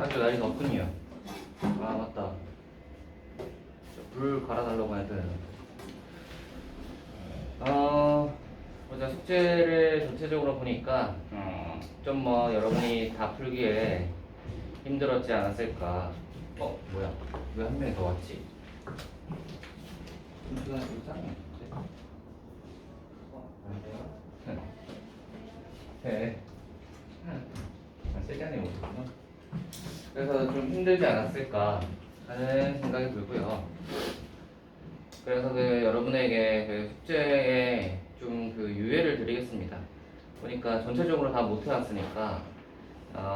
아주 날이 덥군요. 아 맞다. 불 갈아달라고 해야 되나? 보자 숙제를 전체적으로 보니까 좀 뭐 여러분이 다 풀기에 힘들었지 않았을까? 뭐야? 왜 한 명이 더 왔지? 시간이 좀 짱이 안 돼요? 네. 세잔이 오셨구나. 그래서 좀 힘들지 않았을까 하는 생각이 들고요. 그래서 여러분에게 숙제에 좀 유예를 드리겠습니다. 보니까 전체적으로 다 못 해왔으니까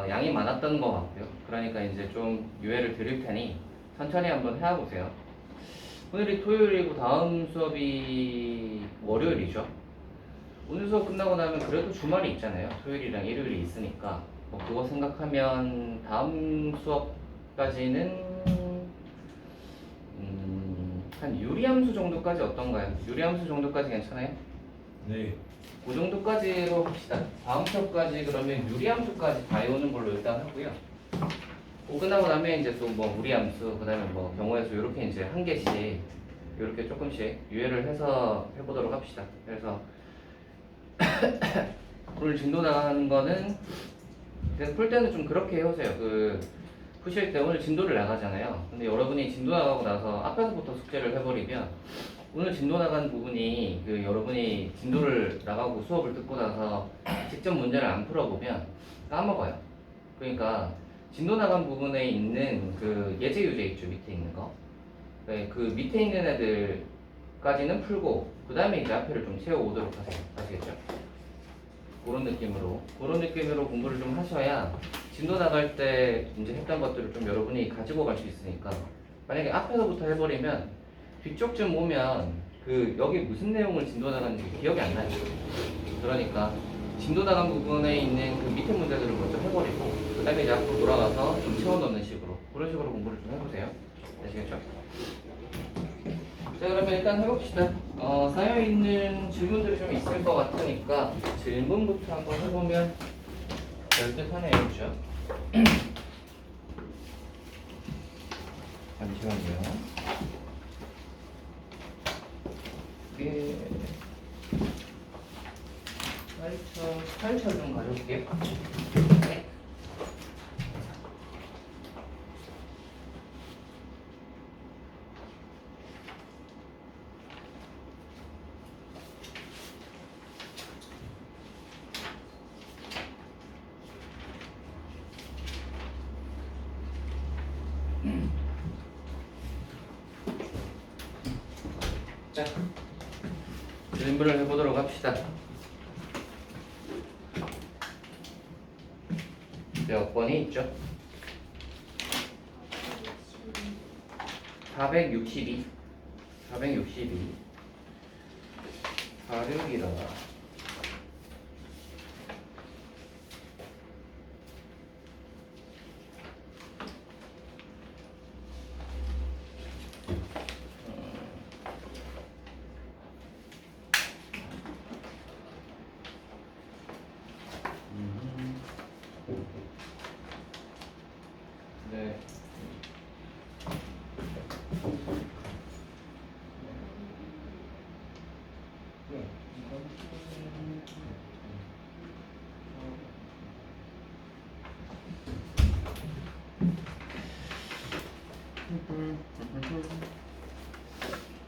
양이 많았던 것 같고요. 그러니까 이제 좀 유예를 드릴 테니 천천히 한번 해보세요. 오늘이 토요일이고 다음 수업이 월요일이죠. 오늘 수업 끝나고 나면 그래도 주말이 있잖아요. 토요일이랑 일요일이 있으니까 뭐 그거 생각하면 다음 수업까지는 한 유리함수 정도까지 어떤가요? 유리함수 정도까지 괜찮아요? 네. 그 정도까지로 합시다. 다음 수업까지 그러면 유리함수까지 다 외우는 걸로 일단 하고요. 그 끝나고 나면 이제 또 뭐 무리함수, 그다음에 뭐 경우의 수 이렇게 이제 한 개씩 이렇게 조금씩 유예를 해서 해보도록 합시다. 그래서 오늘 진도 나가는 거는 그래서 풀 때는 좀 그렇게 해오세요. 푸실 때 오늘 진도를 나가잖아요. 근데 여러분이 진도 나가고 나서 앞에서부터 숙제를 해버리면 오늘 진도 나간 부분이 여러분이 진도를 나가고 수업을 듣고 나서 직접 문제를 안 풀어보면 까먹어요. 그러니까 진도 나간 부분에 있는 예제 유제 있죠, 밑에 있는 거. 그 밑에 있는 애들까지는 풀고 그 다음에 이제 앞에를 좀 채워오도록 하세요. 아시겠죠? 그런 느낌으로 공부를 좀 하셔야 진도 나갈 때 이제 했던 것들을 좀 여러분이 가지고 갈 수 있으니까. 만약에 앞에서부터 해버리면 뒤쪽쯤 오면 여기 무슨 내용을 진도 나갔는지 기억이 안 나요. 그러니까 진도 나간 부분에 있는 밑에 문제들을 먼저 해버리고 그 다음에 이제 앞으로 돌아가서 좀 채워넣는 식으로 그런 식으로 공부를 좀 해보세요. 아시겠죠? 자, 그러면 일단 해봅시다. 쌓여있는 질문들이 좀 있을 것 같으니까 질문부터 한번 해보면 될 듯하네요. 그죠? 잠시만요. 이게 8차 좀 가져올게요. 네. 자, 질문을 해보도록 합시다. 몇 번이 있죠? 462 46이다. 네.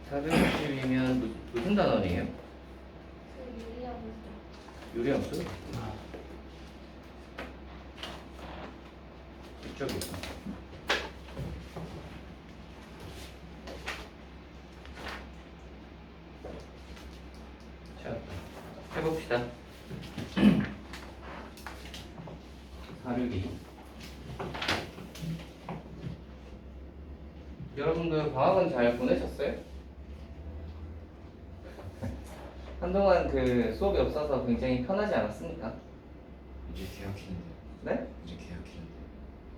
(460이면) 무슨 단원이에요? 유리함수? 이쪽에 있어. 자, 해봅시다. 462. 여러분들 방학은 잘 보내셨어요? 한동안 수업이 없어서 굉장히 편하지 않았습니까? 이제 계약했는데. 네? 이제 계약했는데.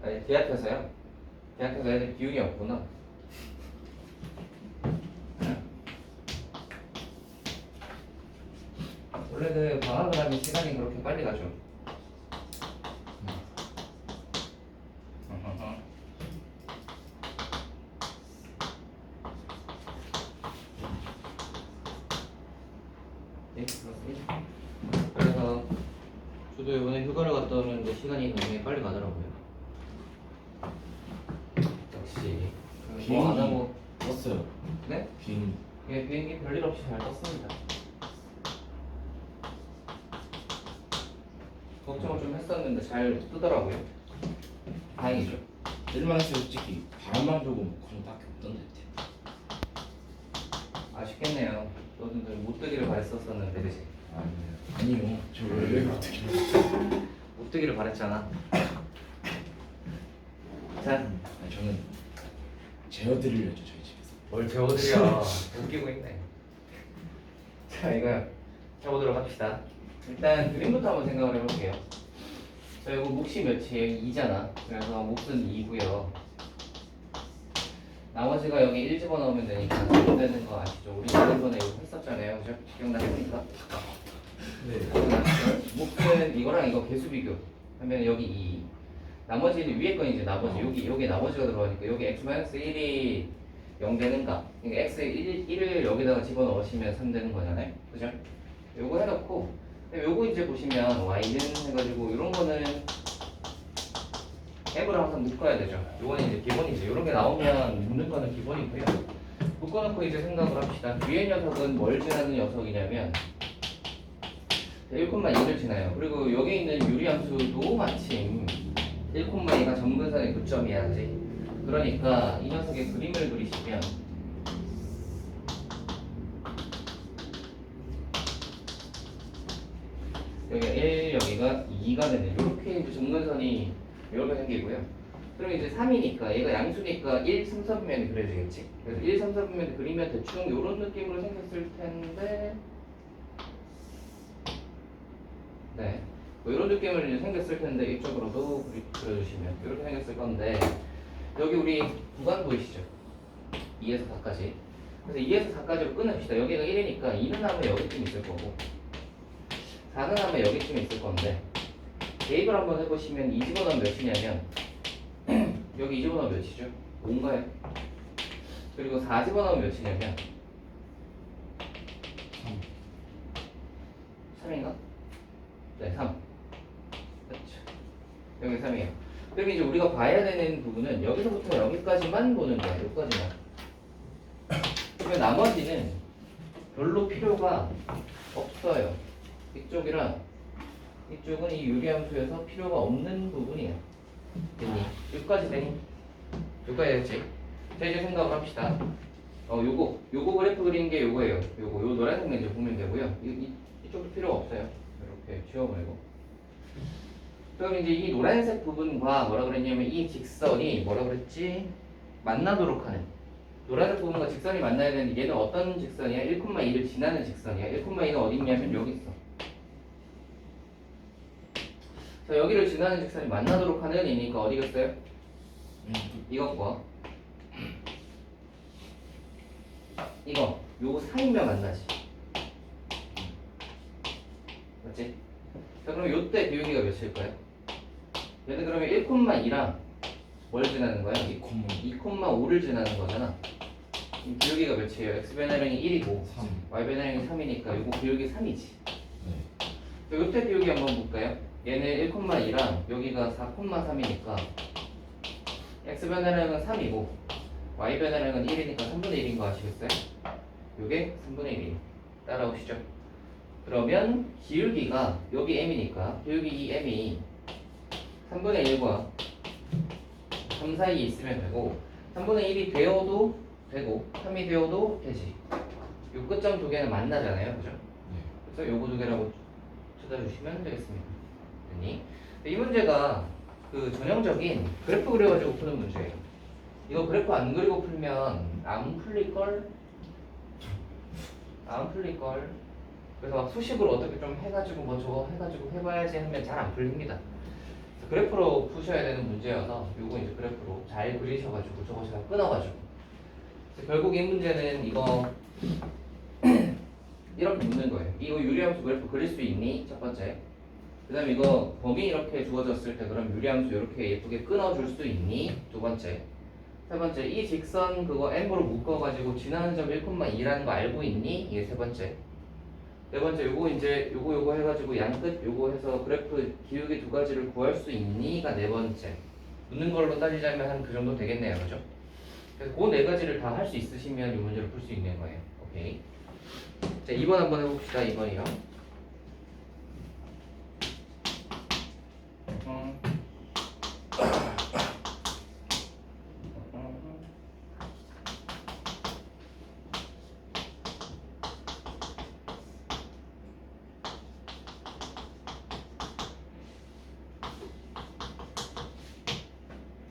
아니, 대학에서요? 대학에서 애들 기운이 없구나. 원래 방학을 하면 시간이 그렇게 빨리 가죠. 네, 그렇습니다. 그래서 저도 이번에 휴가를 갔다 오는데 시간이 굉장히 빨리 가더라고요. 역시 뭐 안 하고 떴어요. 네? 비행기. 예, 비행기 별일 없이 잘 떴습니다. 걱정을 좀 했었는데 잘 뜨더라고요. 다행이죠. 뜰만했어요 솔직히. 바람만 불고 뭐 그런 거 밖에 없던데. 아쉽겠네요. 너는 못 뜨기를 바랬었었는데 그지? 아니요. 저 원래 어떻게 못 뜨기를 바랬잖아. 자, 아니 저는 재워드리려죠 저희 집에서. 뭘 재워드려. 웃기고 있네. 자, 이거 해보도록 합시다. 일단 그림부터 한번 생각을 해볼게요. 자, 이거 몫이 몇이에요? 2잖아. 그래서 몫은 2고요. 나머지가 여기 1 집어넣으면 되니까 안 되는 거 아시죠? 우리 지난번에 이거 했었잖아요. 그죠? 기억나십니까? 네. 몫은 이거랑 이거 개수 비교 하면 여기 2. 나머지는 위에 건 이제 나머지 여기 나머지가 들어가니까 여기 x-1이 0 되는가? 그러니까 x1을 여기다가 집어넣으시면 3 되는 거잖아요. 그죠? 요거 해놓고 요거 이제 보시면 y는 해가지고 이런 거는 m으로 항상 묶어야 되죠. 요거는 이제 기본이죠. 이런 게 나오면 묶는 거는 기본이고요. 묶어놓고 이제 생각을 합시다. 위의 녀석은 뭘 지나는 녀석이냐면 1,2를 지나요. 그리고 여기 있는 유리함수도 마침 1,2가 점근선의 교점이야지. 그러니까 이 녀석의 그림을 그리시면 여기가 1, 여기가 2가 되는 이렇게 이제 점근선이 이렇게 생기고요. 그럼 이제 3이니까 얘가 양수니까 1, 3, 4분면이 그려지겠지. 그래서 1, 3, 4분면 그리면 대충 이런 느낌으로 생겼을 텐데 네, 뭐 이런 느낌으로 이제 생겼을 텐데 이쪽으로도 그려주시면 이렇게 생겼을 건데 여기 우리 구간 보이시죠? 2에서 4까지. 그래서 2에서 4까지로 끊읍시다. 여기가 1이니까 2는 아마 여기쯤 있을 거고 4는 아마 여기쯤 있을 건데 대입을 한번 해보시면 2 집어넣으면 몇이냐면 여기 2 집어넣으면 몇이죠? 5인가요? 그리고 4 집어넣으면 몇이냐면 3인가? 네, 3. 그렇죠. 여기 3이에요. 그럼 이제 우리가 봐야 되는 부분은 여기서부터 여기까지만 보는 거야. 여기까지만. 그러면 나머지는 별로 필요가 없어요. 이쪽이랑 이쪽은 이 유리함수에서 필요가 없는 부분이에요. 됐니? 여기까지 되니? 여기까지 됐지? 자, 이제 생각을 합시다. 요거 그래프 그린 게 요거예요. 요 노란색 이제 보면 되고요. 이쪽도 필요가 없어요. 이렇게 지워버리고. 그럼 이제 이 노란색 부분과 뭐라 그랬냐면 이 직선이 뭐라 그랬지? 만나도록 하는. 노란색 부분과 직선이 만나야 되는데 얘는 어떤 직선이야? 1,2를 지나는 직선이야. 1,2는 어디 있냐면 여기 있어. 자, 여기를 지나는 직선이 만나도록 하는 이니까 어디겠어요? 이것과 이거 요거 사이면 만나지. 맞지? 자, 그럼 요때 비율기가 몇일까요? 얘는 그러면 1,2랑 뭘 지나는 거야? 2,5를 지나는 거잖아. 이 비율기가 몇이에요? x 변화량이 1이고 3. y 변화량이 3이니까 요거 비율기 3이지. 네. 자, 요때 비율기 한번 볼까요? 얘는 1,2랑 여기가 4,3이니까 x 변화량은 3이고 y 변화량은 1이니까 3분의 1인 거 아시겠어요? 요게 3분의 1이에요. 따라오시죠. 그러면 기울기가 여기 m이니까 기울기 이 m이 3분의 1과 3 사이에 있으면 되고 3분의 1이 되어도 되고 3이 되어도 되지. 요 끝점 두 개는 만나잖아요. 그죠? 그래서 요거 두 개라고 찾아주시면 되겠습니다. 됐니? 이 문제가 그 전형적인 그래프 그려가지고 푸는 문제예요. 이거 그래프 안 그리고 풀면 안 풀릴걸? 안 풀릴걸? 그래서 막 수식으로 어떻게 좀 해가지고 뭐 저거 해가지고 해봐야지 하면 잘 안 풀립니다. 그래프로 푸셔야 되는 문제여서 요거 이제 그래프로 잘 그리셔가지고 저거 제가 끊어가지고 결국 이 문제는 이거 이렇게 묻는 거예요. 이거 유리함수 그래프 그릴 수 있니? 첫 번째. 그 다음에 이거 범위 이렇게 주어졌을 때 그럼 유리함수 이렇게 예쁘게 끊어줄 수 있니? 두 번째. 세 번째, 이 직선 그거 m으로 묶어가지고 지나는 점 1,2라는 거 알고 있니? 이게 세 번째. 네 번째 요거 이제 요거 해가지고 양끝 요거 해서 그래프 기울기 두 가지를 구할 수 있니가 네 번째. 묻는 걸로 따지자면 한 그 정도 되겠네요, 그죠? 그래서 그 네 가지를 다 할 수 있으시면 이 문제를 풀 수 있는 거예요. 오케이. 자, 2번 한번 해봅시다. 2번이요.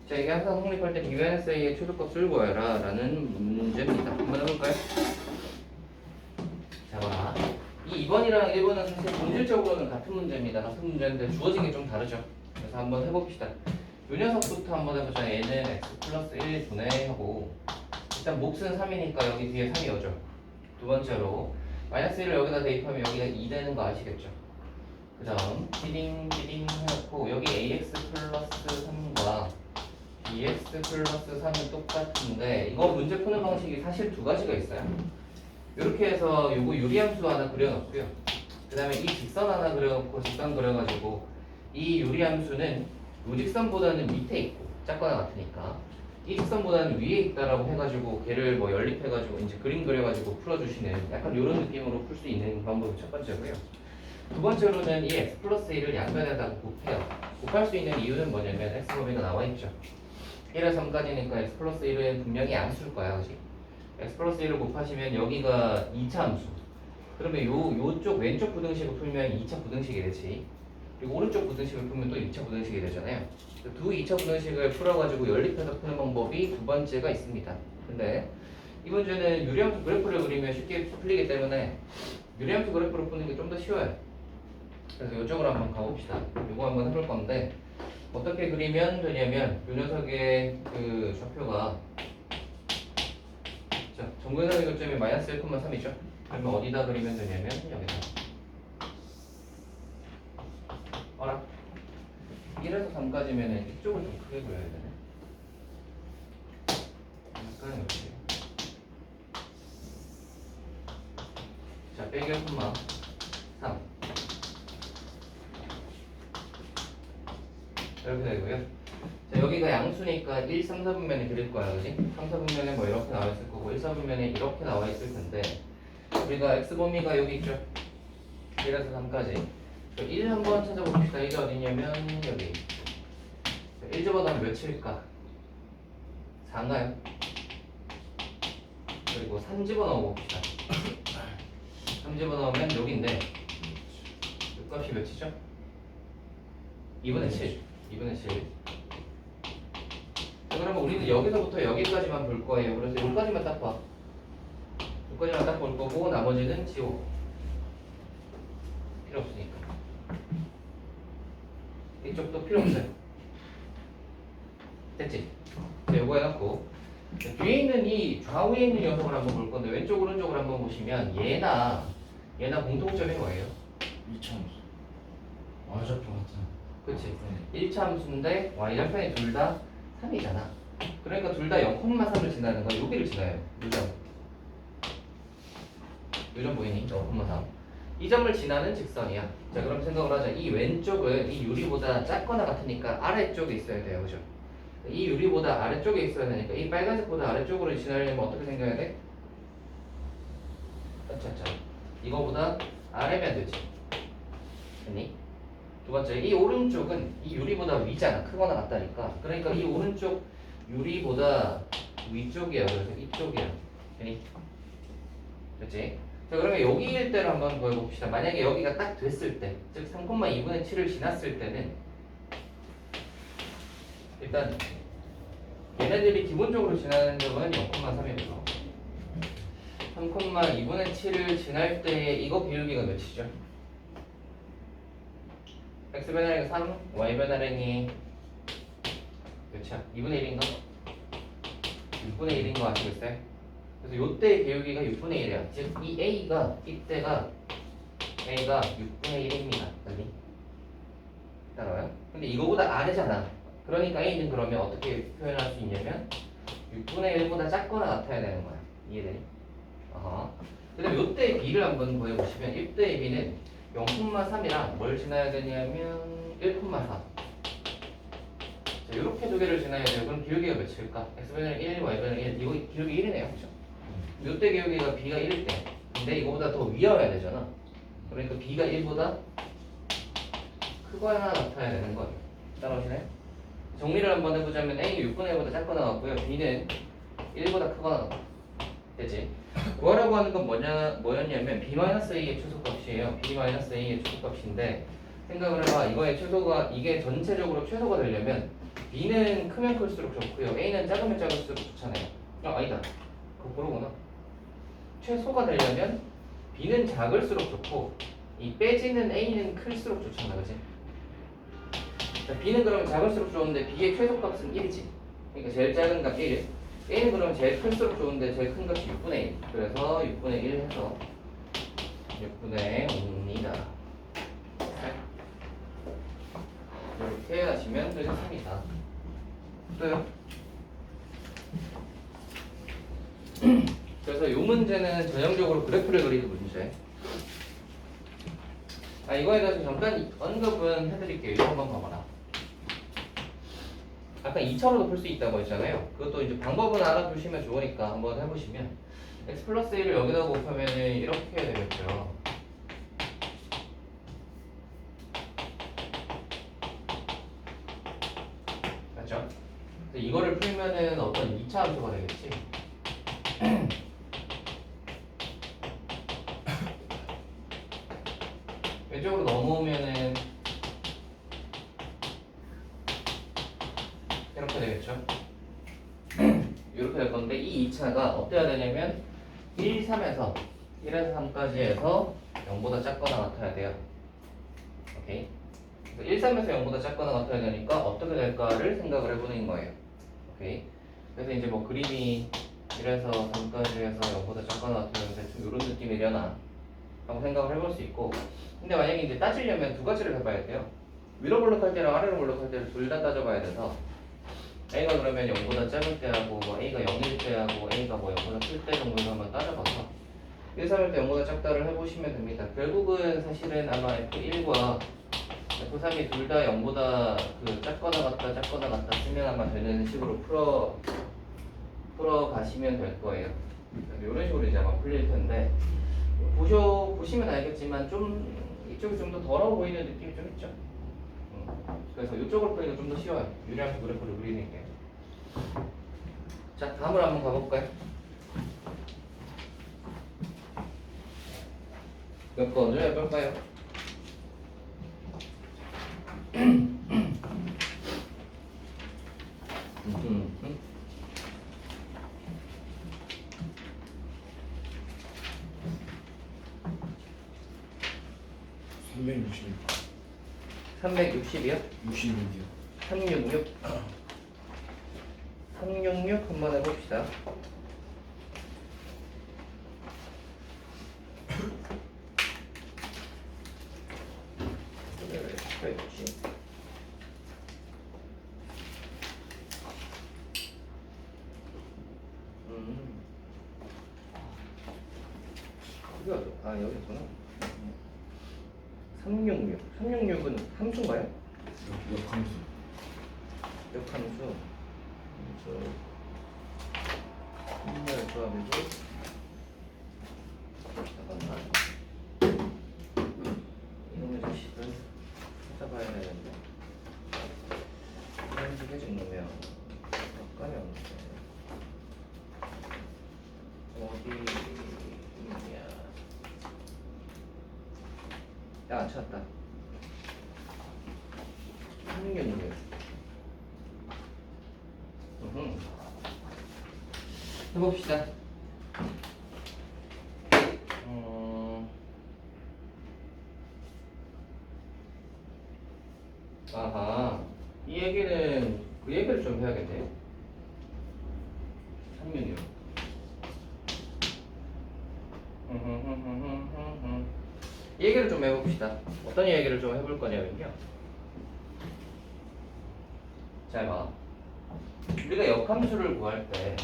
자, 이게 항상 성립할 때 BNSA의 최소값을 구해라 라는 문제입니다. 한번 해볼까요? 자, 봐. 이 2번이랑 1번은 사실 본질적으로는 같은 문제입니다. 같은 문제인데 주어진 게 좀 다르죠. 그래서 한번 해봅시다. 요 녀석부터 한번 해보자. 얘는 x 플러스 1 분의 하고 일단 몫은 3이니까 여기 뒤에 3이 오죠. 두 번째로 마이너스 1을 여기다 대입하면 여기가 2 되는 거 아시겠죠? 그 다음 비딩 해놓고 여기 ax 플러스 3과 bx 플러스 3은 똑같은데 이거 문제 푸는 방식이 사실 두 가지가 있어요. 이렇게 해서 요거 유리함수 하나 그려놓고요. 그 다음에 이 직선 하나 그려놓고 직선 그려가지고 이 유리함수는 요 직선보다는 밑에 있고 작거나 같으니까 이 직선보다는 위에 있다라고 해가지고 걔를 뭐 연립해가지고 이제 그림 그려가지고 풀어주시는 약간 이런 느낌으로 풀 수 있는 방법이 첫 번째고요. 두 번째로는 이 x 플러스 1을 양변에다가 곱해요. 곱할 수 있는 이유는 뭐냐면 x 범위가 나와있죠. 1에서 3까지니까 x 플러스 1은 분명히 양수일 거야, 그지? x 플러스 1을 곱하시면 여기가 2차 함수. 그러면 요쪽 왼쪽 부등식을 풀면 2차 부등식이 되지. 그리고 오른쪽 부등식을 풀면 또 2차 부등식이 되잖아요. 두 2차 부등식을 풀어가지고 연립해서 푸는 방법이 두 번째가 있습니다. 근데 이 문제는 유리함수 그래프를 그리면 쉽게 풀리기 때문에 유리함수 그래프를 푸는 게 좀 더 쉬워요. 그래서 이쪽으로 한번 가봅시다. 이거 한번 해볼 건데 어떻게 그리면 되냐면 이 녀석의 그 좌표가 자 정근선의 교점이 마이너스 1,3이죠. 그러면 어디다 그리면 되냐면 여기다. 어라 1에서 3까지면 이쪽을 좀 크게 그려야 되네. 약간 이렇게. 자 빼기 1,3 이렇게 되고요. 자, 여기가 양수니까 1, 3, 4분면에 그릴 거야, 그지? 3, 4분면에 뭐 이렇게 나와 있을 거고 1, 4분면에 이렇게 나와 있을 텐데 우리가 x 범위가 여기 있죠? 1에서 3까지 1 한번 찾아봅시다. 이게 어디냐면 여기 1 집어넣으면 몇일까? 4인가요? 그리고 3 집어넣어 봅시다. 3 집어넣으면 여기인데 이 값이 몇이죠? 2분의 7 2분의 7 자, 그러면 우리는 여기서부터 여기까지만 볼 거예요. 그래서 여기까지만 딱 봐. 여기까지만 딱 볼 거고 나머지는 지워. 필요 없으니까. 이쪽도 필요 없어요. 됐지? 자, 요거 해놓고 뒤에 있는 이 좌우에 있는 녀석을 한번 볼 건데 왼쪽 오른쪽을 한번 보시면 얘나 공통점이 뭐예요? 2차 함수. y좌표 같은. 그치? 1차 함수인데 y좌편이 둘 다 3이잖아. 그러니까 둘 다 0,3을 지나는 거야. 여기를 지나요. 요점 보이니? 0,3. 이 점을 지나는 직선이야. 자, 그럼 생각을 하자. 이 왼쪽은 이 유리보다 작거나 같으니까 아래쪽에 있어야 돼요. 그죠? 이 유리보다 아래쪽에 있어야 되니까 이 빨간색보다 아래쪽으로 지나려면 어떻게 생겨야 돼? 짜짜짜. 이거보다 아래면 되지. 됐니? 두 번째, 이 오른쪽은 이 유리보다 위잖아. 크거나 같다니까. 그러니까 이 오른쪽 유리보다 위쪽이야. 그래서 이쪽이야. 됐니? 그렇지? 자, 그러면 여기일 때를 한번 보여봅시다. 만약에 여기가 딱 됐을 때, 즉 3,2분의 7을 지났을 때는 일단 얘네들이 기본적으로 지나는 점은 0,3이고요. 3,2분의 7을 지날 때 이거 비율기가 몇이죠? x 변화량이 3, y 변화량이 몇이야? 2분의 1인가? 6분의 1인 거 아시겠어요? 그래서 요때 비율기가 6분의 1이야. 즉 이 a가 이때가 a가 6분의 1입니다. 알니? 따라와요? 근데 이거보다 아래잖아. 그러니까 a는 그러면 어떻게 표현할 수 있냐면 6분의 1보다 작거나 같아야 되는 거야. 이해되니? 어허. 그다음에 요때 b를 한번 구해보시면 1대 b는 0,3이랑 뭘 지나야 되냐면 1,4. 자, 이렇게 두 개를 지나야 돼요. 그럼 기울기가 몇일까? x변은 1, y변은 1. 이거 기울기 1이네요. 그죠? 요때 기울기가 b가 1일 때. 근데 이거보다 더 위여야 되잖아. 그러니까 b가 1보다 크거나 같아야 되는 거예요. 따라오시나요? 정리를 한번 해보자면 a는 6분의 1보다 작거나 같고요. b는 1보다 크거나 같아. 되지? 구하라고 하는 건 뭐였냐면 b-a의 최소값이에요. b-a의 최소값인데 생각을 해봐. 이거의 최소가 이게 전체적으로 최소가 되려면 b는 크면 클수록 좋고요. a는 작으면 작을수록 좋잖아요. 아니다. 거꾸로구나. 최소가 되려면 b는 작을수록 좋고 이 빼지는 a는 클수록 좋잖아, 그지? 자, b는 그러면 작을수록 좋은데 b의 최소값은 1이지. 그러니까 제일 작은 값 1. a는 그러면 제일 클수록 좋은데 제일 큰 값이 6분의 1. 그래서 6분의 1 해서 6분의 5입니다. 이렇게 하시면 되겠습니다. 또요? 그래서 이 문제는 전형적으로 그래프를 그리는 문제. 이거에 대해서 잠깐 언급은 해드릴게요. 이거 한번 봐봐라. 아까 2차로도 풀 수 있다고 했잖아요. 그것도 이제 방법은 알아두시면 좋으니까 한번 해보시면 x 플러스 1을 여기다 곱하면 이렇게 되겠죠. 맞죠? 그래서 이거를 풀면은 어떤 2차 함수가 되겠지. 왼쪽으로 넘어오면은 이렇게 되겠죠. 이렇게 될 건데 이 2차가 어때야 되냐면 1, 3에서 1에서 3까지 해서 0보다 작거나 같아야 돼요. 오케이. 그래서 1, 3에서 0보다 작거나 같아야 되니까 어떻게 될까를 생각을 해보는 거예요. 오케이. 그래서 이제 뭐 그림이 1에서 3까지 해서 0보다 작거나 같으면 대충 이런 느낌이려나 라고 생각을 해볼 수 있고, 근데 만약에 이제 따지려면 두 가지를 해봐야 돼요. 위로 블록할 때랑 아래로 블록할 때를 둘 다 따져봐야 돼서 a가 그러면 0보다 작을 때 하고 뭐 a가 0일 때 하고 a가 뭐 0보다 클 때 정도를 한번 따져봐서 1, 3일 때 0보다 작다를 해보시면 됩니다. 결국은 사실은 아마 F1과 F3이 둘 다 0보다 그 작거나 같다 쓰면 아마 되는 식으로 풀어 가시면 될 거예요. 이런 식으로 이제 아마 풀릴 텐데 보시면 알겠지만 좀 이쪽이 좀 더 더러워 보이는 느낌이 좀 있죠. 그래서 이쪽을 풀기가 좀 더 쉬워요. 유리함수 그래프를 그리는 게. 자, 다음으로 한번 가볼까요? 몇 번을 해볼까요? 360. 360이요? 66이요. 366 366 한번 해봅시다. 여기 있구나. 366 366은 함수인가요? 역함수. 역함수. 한달 조합이고 잠깐만 이놈의 자식을 찾아봐야 되는데 이런 식의 정도면 역감이 어디 있냐. 안 찾았다. 366 해봅시다. 아하, 이 얘기는 그 얘기를 좀 해야겠네요. 366 이 얘기를 좀 해봅시다. 어떤 얘기를 좀 해볼 거냐면요. 잘 봐. 우리가 역함수를 구할 때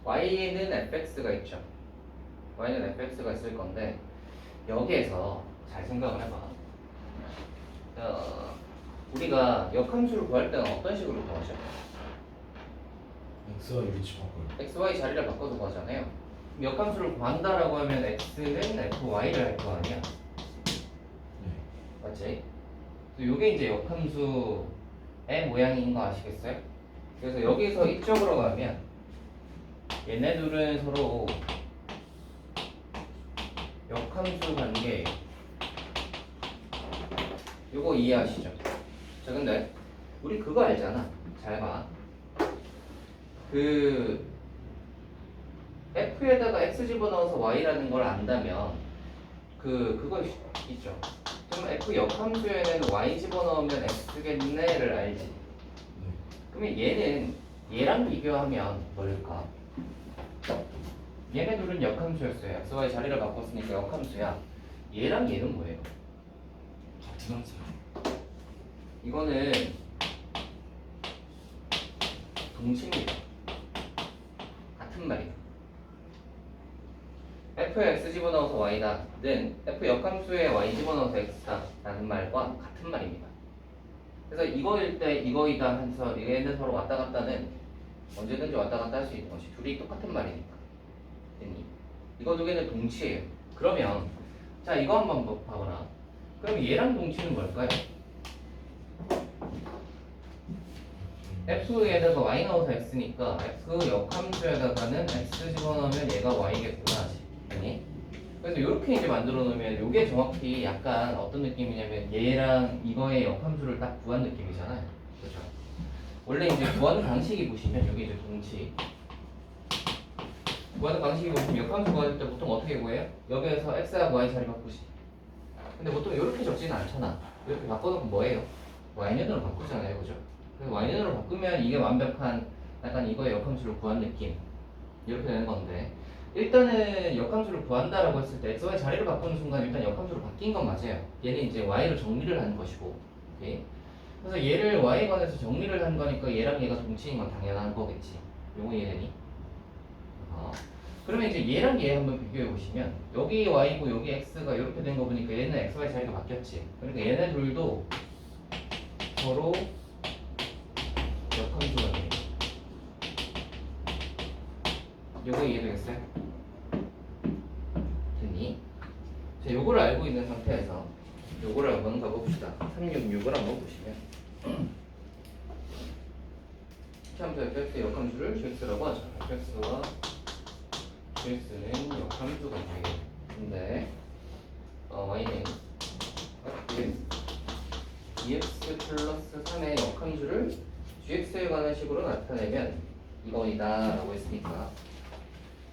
y는 fx가 있죠. y는 fx가 있을 건데 여기에서 잘 생각을 해봐. 우리가 역함수를 구할 때는 어떤 식으로 구하죠? X와 위치 바꿔요. x, y 자리를 바꿔서 구하잖아요. 그럼 역함수를 구한다라고 하면 x는 fy를 할 거 아니야. 네. 맞지? 요게 이제 역함수의 모양인 거 아시겠어요? 그래서 여기서 이쪽으로 가면 얘네들은 서로 역함수 관계 요거 이해하시죠? 자 근데 우리 그거 알잖아. 잘 봐. 그 f에다가 x 집어넣어서 y라는 걸 안다면 그거 있죠. 그럼 f 역함수에는 y 집어넣으면 x겠네를 알지. 네. 그러면 얘는 얘랑 비교하면 뭘까? 얘네 둘은 역함수였어요. x, y 자리를 바꿨으니까 역함수야. 얘랑 얘는 뭐예요? 같은 항상. 이거는 동치입니다. 같은 말이에요. f에 x 집어넣어서 y다는 f 역함수에 y 집어넣어서 x다 라는 말과 같은 말입니다. 그래서 이거일 때 이거이다 해서 얘는 서로 왔다 갔다는 언제든지 왔다 갔다 할 수 있는 것이 둘이 똑같은 말이니까. 됐니? 이거 두 개는 동치예요. 그러면 자 이거 한번 봐보라. 그럼 얘랑 동치는 뭘까요? f에다가 y 넣어서 x니까 f 역함수에다가는 x 집어넣으면 얘가 y겠구나. 아니? 그래서 이렇게 이제 만들어 놓으면 이게 정확히 약간 어떤 느낌이냐면 얘랑 이거의 역함수를 딱 구한 느낌이잖아요. 그렇죠? 원래 이제 구하는 방식이 보시면 여기 이제 동치 구하는 방식이 보시면 역함수 구할 때 보통 어떻게 구해요? 여기에서 x하고 y 자리 바꾸시. 근데 보통 이렇게 적지는 않잖아. 이렇게 바꿔놓고 뭐예요? y는으로 바꾸잖아요, 그죠? 그래서 y는으로 바꾸면 이게 완벽한 약간 이거의 역함수를 구한 느낌 이렇게 되는 건데 일단은 역함수를 구한다라고 했을 때 x, y 자리를 바꾸는 순간 일단 역함수로 바뀐 건 맞아요. 얘는 이제 y로 정리를 한 것이고, 오케이? 그래서 얘를 y에 관해서 정리를 한 거니까 얘랑 얘가 동치인 건 당연한 거겠지. 요거 이해되니? 그러면 이제 얘랑 얘 한번 비교해 보시면 여기 y고 여기 x가 이렇게 된 거 보니까 얘는 x, y 자리가 바뀌었지. 그러니까 얘네 둘도 서로 역함수가 돼요. 요거 이해되겠어요? 됐니? 자, 요거를 알고 있는 상태에서 요거를 한번 가봅시다. 366을 한번 보시면 참수 fx의 역함수를 gx라고 하죠. fx와 gx는 역함수가 돼요. 근데 y는 dx 플러스 3의 역함수를 gx에 관한 식으로 나타내면 이거이다 라고 했으니까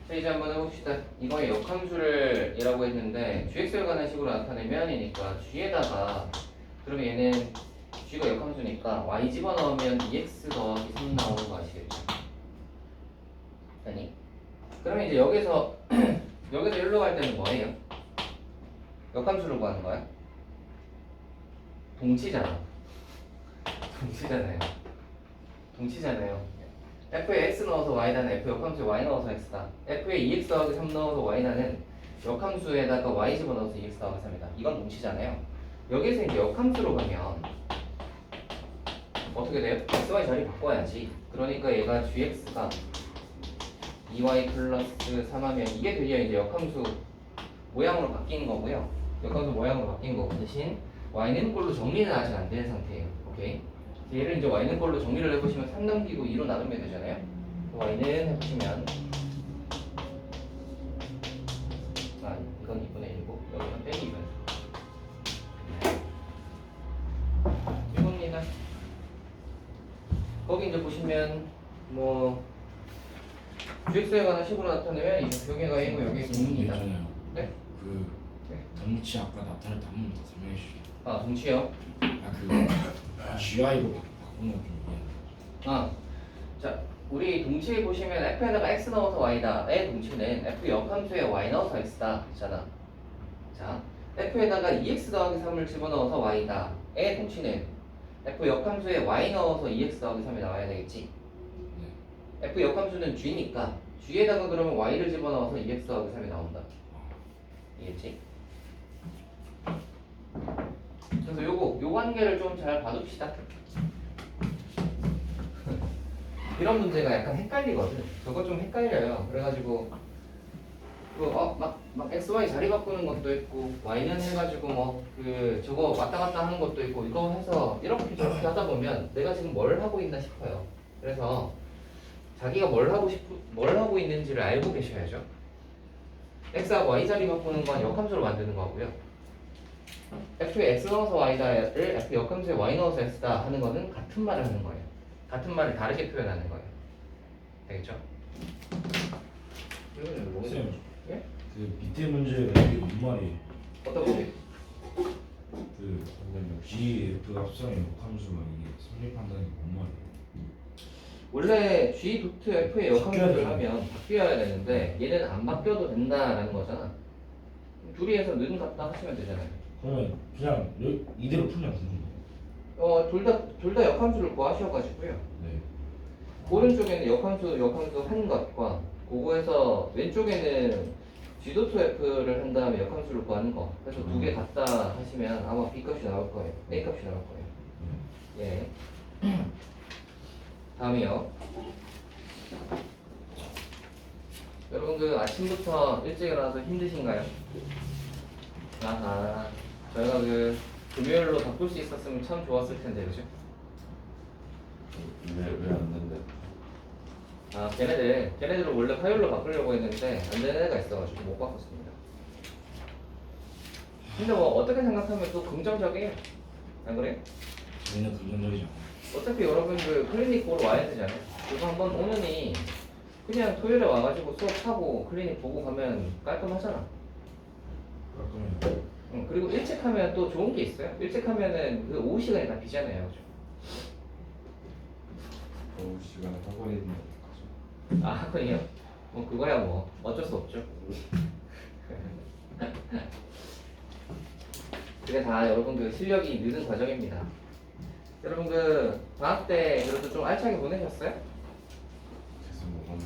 자 이제 한번 해봅시다. 이거의 역함수를 이라고 했는데 gx에 관한 식으로 나타내면 이니까 g에다가 그러면 얘는 g가 역함수니까 y 집어넣으면 2x 더하기 3 나오는 거 아시겠죠? 아니 그러면 이제 여기서 여기서 일로 갈 때는 뭐예요? 역함수를 구하는 거야? 동치잖아. 동치잖아요. f에 x 넣어서 y다는 f 역함수에 y 넣어서 x다. f에 2x 더하기 3 넣어서 y다는 역함수에다가 y 집어넣어서 2x 더하기 3이다. 이건 동치잖아요. 여기서 이제 역함수로 가면 어떻게 돼요? x, y 자리 바꿔야지. 그러니까 얘가 gx가 2y 플러스 3 하면 이게 드디어 이제 역함수 모양으로 바뀐 거고요. 역함수 모양으로 바뀐 거고 대신 y는 꼴로 정리는 아직 안 된 상태예요. 오케이? 얘를 이제 y는 꼴로 정리를 해보시면 3 넘기고 2로 나누면 되잖아요. y는 해보시면 이건 2분의 1이고 여기는 빼기 2분의 1 이겁니다. 거기 이제 보시면 뭐 gx에 관한 식으로 나타내면 이제 여기가 a고 여기가 공입니다. 있잖아요. 네? 그 네. 동치 아까 나타낼 때 한 번 더 설명해 주시죠. 아 동치요? 그 GI로 바꾸는 거좀 이해. 자 우리 동치에 보시면 f에다가 x 넣어서 y다의 동치는 f 역함수에 y 넣어서 x다 잖아. 자 f에다가 2x 더하기 3을 집어넣어서 y다의 동치는 f 역함수에 y 넣어서 2x 더하기 3이 나와야 되겠지. f 역함수는 g니까 G에다가 그러면 Y를 집어넣어서 2X 더하기 3이 나온다. 이해했지? 그래서 요 관계를 좀 잘 봐둡시다. 이런 문제가 약간 헷갈리거든. 저거 좀 헷갈려요. 그래가지고 막 x, y 자리 바꾸는 것도 있고 y는 해가지고 뭐 저거 왔다 갔다 하는 것도 있고 이거 해서 이렇게 저렇게 하다 보면 내가 지금 뭘 하고 있나 싶어요. 그래서 자기가 뭘 하고 있는지를 알고 계셔야죠. x하고 y 자리 바꾸는 건 역함수로 만드는 거고요. f에 x 넣어서 y다를 f 역함수에 y 넣어서 x다 하는 거는 같은 말을 하는 거예요. 같은 말을 다르게 표현하는 거예요. 되겠죠? 이거는 뭐? 쌤, 예? 그 밑에 문제가 이게 뭔 말이에요? 어떤 문제? 그 G, F 합성의 역함수가 이게 성립한다는 게 뭔 말이에요? 원래 G 도트 F의 역함수를 바뀌어야 하면 바뀌어야 되는데 얘는 안 바뀌어도 된다라는 거잖아. 둘이 해서 는 같다 하시면 되잖아요. 그러면 그냥 이대로 풀면 되는 거예요? 둘 다 역함수를 구하셔가지고요. 네. 오른쪽에는 역함수 한 것과 그거에서 왼쪽에는 G 도트 F를 한 다음에 역함수를 구하는 거. 그래서 두 개 같다 하시면 아마 B 값이 나올 거예요. A 값이 나올 거예요. 예. 다음이요. 여러분 그 아침부터 일찍 일어나서 힘드신가요? 아하. 저희가 그 금요일로 바꿀 수 있었으면 참 좋았을 텐데 그죠? 왜안 된대? 아 걔네들은 원래 화요일로 바꾸려고 했는데 안 되는 애가 있어가지고 못 바꿨습니다. 근데 뭐 어떻게 생각하면 또 긍정적이에요. 안 그래요? 전혀 긍정적이지 않아요. 어차피 여러분들 클리닉 보러 와야 되잖아요. 그거 한번 오느니 그냥 토요일에 와가지고 수업하고 클리닉 보고 가면 깔끔하잖아. 그러면 그리고 일찍 하면 또 좋은 게 있어요. 일찍 하면은 그 오후 시간이 다 비잖아요. 그죠? 오후 시간에 학원에 있는 아, 학원이요? 뭐 그거야 뭐 어쩔 수 없죠. 그게 다 여러분 그 실력이 느는 과정입니다. 여러분 그 방학 때 그래도 좀 알차게 보내셨어요? 그래서 뭐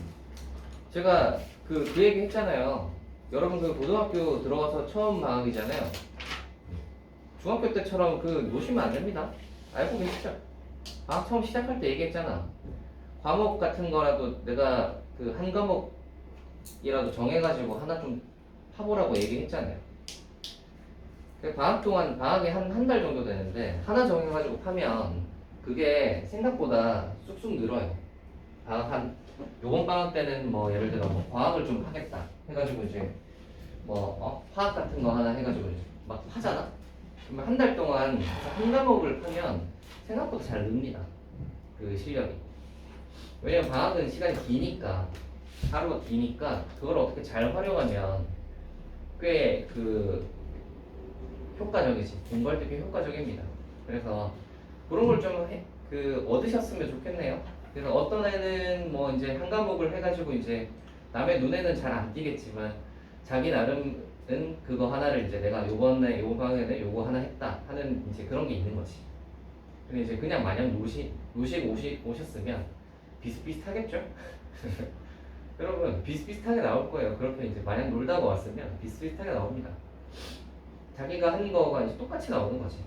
제가 그 얘기 했잖아요. 여러분 그 고등학교 들어와서 처음 방학이잖아요. 중학교 때처럼 그 놓으시면 안 됩니다. 알고 계시죠? 방학 처음 시작할 때 얘기했잖아. 과목 같은 거라도 내가 그 한 과목이라도 정해가지고 하나 좀 파보라고 얘기했잖아요. 방학 동안 방학이 한 달 정도 되는데 하나 정해가지고 파면 그게 생각보다 쑥쑥 늘어요. 요번 방학 때는 뭐 예를 들어 뭐 과학을 좀 하겠다 해가지고 이제 뭐 화학 같은 거 하나 해가지고 이제 막 하잖아. 그러면 한 달 동안 한 과목을 파면 생각보다 잘 늡니다. 그 실력이. 왜냐면 방학은 시간이 기니까 하루가 기니까 그걸 어떻게 잘 활용하면 꽤 그 효과적이지. 공부할 때 꽤 효과적입니다. 그래서 그런 걸 좀 얻으셨으면 좋겠네요. 그래서 어떤 애는 뭐 이제 한 과목을 해가지고 이제 남의 눈에는 잘 안 띄겠지만 자기 나름은 그거 하나를 이제 내가 요번 방에는 요거 하나 했다 하는 이제 그런 게 있는 거지. 근데 이제 그냥 마냥 노시고 오셨으면 비슷비슷하겠죠? 여러분 비슷비슷하게 나올 거예요. 그렇게 이제 마냥 놀다가 왔으면 비슷비슷하게 나옵니다. 자기가 한 거가 이제 똑같이 나오는 거지.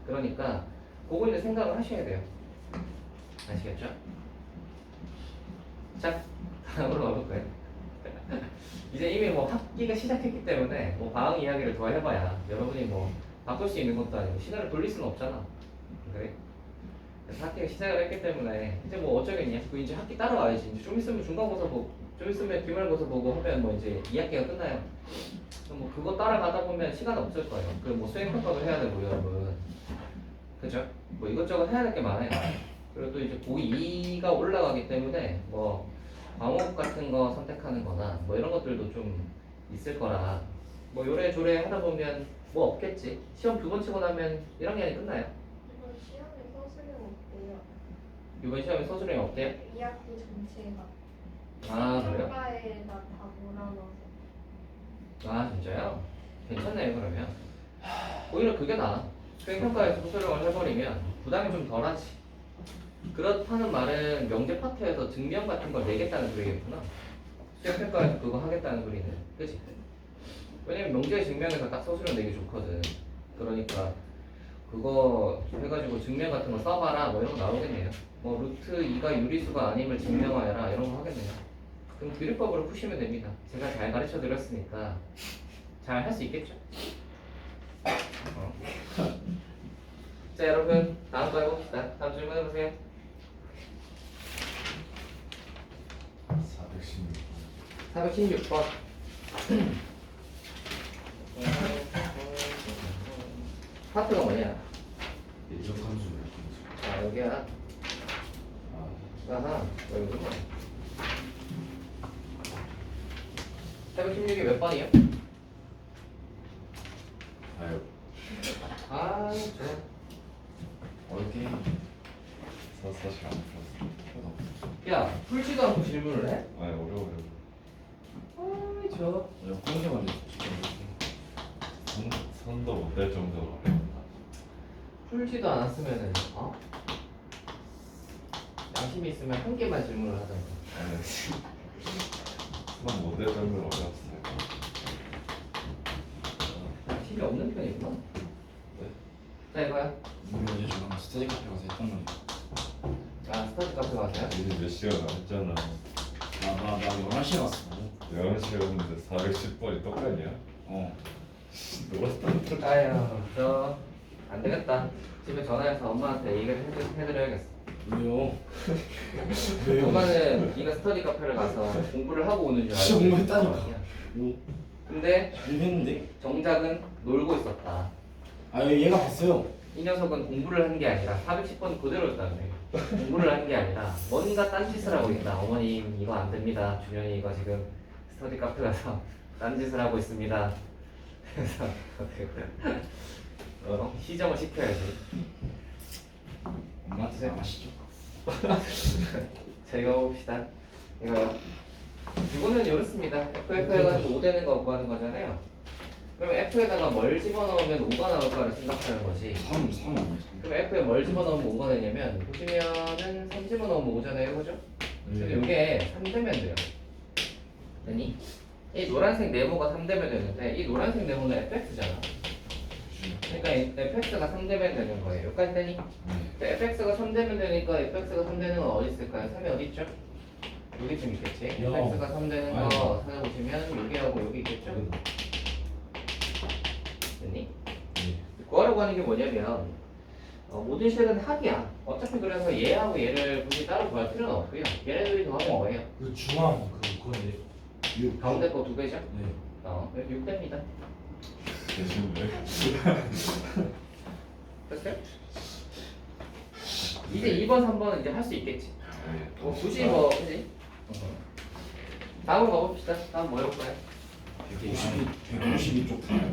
그러니까 그거 이제 생각을 하셔야 돼요. 아시겠죠? 자, 다음으로 가볼까요? 이제 이미 뭐 학기가 시작했기 때문에 뭐 방학 이야기를 더 해봐야 여러분이 뭐 바꿀 수 있는 것도 아니고 시간을 돌릴 수는 없잖아. 그래? 그래서 학기가 시작을 했기 때문에 이제 뭐 어쩌겠냐? 그 이제 학기 따라와야지. 이제 좀 있으면 중간고사 보고, 좀 있으면 기말고사 보고 하면 뭐 이제 2학기가 끝나요. 뭐 그거 따라가다 보면 시간 없을 거예요. 그 뭐 수행평가도 해야 되고 여러분, 그죠? 뭐 이것저것 해야 될 게 많아요. 그리고 또 이제 고2가 올라가기 때문에 뭐 과목 같은 거 선택하는 거나 뭐 이런 것들도 좀 있을 거라 뭐 요래조래 하다 보면 뭐 없겠지. 시험 2번 치고 나면 1학년이 끝나요. 이번 시험에 서술형 없고요. 이번 시험에 서술형이 없대요? 2학기 전체가 아 그래요? 평가에다 다 몰아넣어서. 아 진짜요? 괜찮네요. 그러면 오히려 그게 나아. 수행평가에서 서술형을 해버리면 부담이 좀 덜하지. 그렇다는 말은 명제 파트에서 증명 같은 걸 내겠다는 소리겠구나. 시험평가에서 그거 하겠다는 소리는 그치? 왜냐면 명제 증명에서 딱 서술형 내기 좋거든. 그러니까 그거 해가지고 증명 같은 거 써봐라 뭐 이런 거 나오겠네요. 뭐 루트 2가 유리수가 아님을 증명하여라 이런 거 하겠네요. 그럼 규리법으로 푸시면 됩니다. 제가 잘 가르쳐 드렸으니까 잘 할 수 있겠죠? 자 여러분 다음 거 해봅시다. 다음 질문 해보세요. 416번. 416번. 파트가 뭐냐? 예적 함수 자 여기야. 아하 여기구나. 416이 몇 번이요? 아유. 아 좋아. 어렵게 사실 안 풀었어. 야 풀지도 않고 질문을 해? 아니 어려워요. 아이 좋아. 공개만 선도 못 될 정도로 어려워. 풀지도 않았으면은 어? 양심이 있으면 한 개만 질문을 하던가. 아니 선못 될 정도로 어려웠어요. 양심이 없는 편이구나. 네? 자 이거야. 우리 어제 저랑 스터디 카페 가서 했던 말이야. 아 스터디 카페 가세요? 이제 몇 시간 남았잖아. 나 11시에 왔어. 11시였는데 410번이 똑같냐? 어. 놀았다. 아유 저 안되겠다. 집에 전화해서 엄마한테 얘기를 해드려야겠어. 왜요? 왜요? 엄마는 네가 스터디 카페를 가서 공부를 하고 오는 줄 진짜 알고 공부했다니까. 있었거든요. 뭐 근데 공부했는데? 정작은 놀고 있었다. 아 얘가 봤어요. 이 녀석은 공부를 한 게 아니라 410번 그대로였다네. 공부를 한 게 아니라 뭔가 딴짓을 하고 있다. 어머님 이거 안 됩니다. 준현이 이거 지금 스터디 카페 가서 딴짓을 하고 있습니다. 그래서 시정을 시켜야지. 엄마한테 안 하시죠? 자 이거 봅시다. 이거요. 이거는 이렇습니다. FF 해가지고 5 되는 거 구하는 거잖아요. 그럼 F에다가 뭘 집어넣으면 5가 나올까를 생각하는 거지. 3 아니야? 그럼 F에 뭘 집어넣으면 5가 되냐면 보시면은 3 집어넣으면 5잖아요. 그죠? 근데 이게 3 되면 돼요. 되니? 이 노란색 네모가 3 되면 되는데 이 노란색 네모는 fx잖아. 그러니까 fx가 3 되면 되는 거예요. 여기까지 되니? 네. fx가 3 되면 되니까 fx가 3 되는 건 어디 있을까요? 3이 어디 있죠? 여기쯤 있겠지. fx가 3 되는 거 찾아보시면 여기하고 여기 있겠죠? 됐니? 네. 구하려고 하는 게 뭐냐면 모든 식은 합이야. 어차피 그래서 얘하고 얘를 굳이 따로 구할 필요는 없고요. 얘네들이 더하면 뭐예요? 그 중앙 그건데 6. 가운데 거 2배죠? 네. 6배입니다. 계신데? 됐어요? 이제 2번, 3번은 이제 할 수 있겠지. 뭐 굳이 뭐 그지? 다음 가봅시다. 다음 뭐 해볼까요? 192쪽 가요.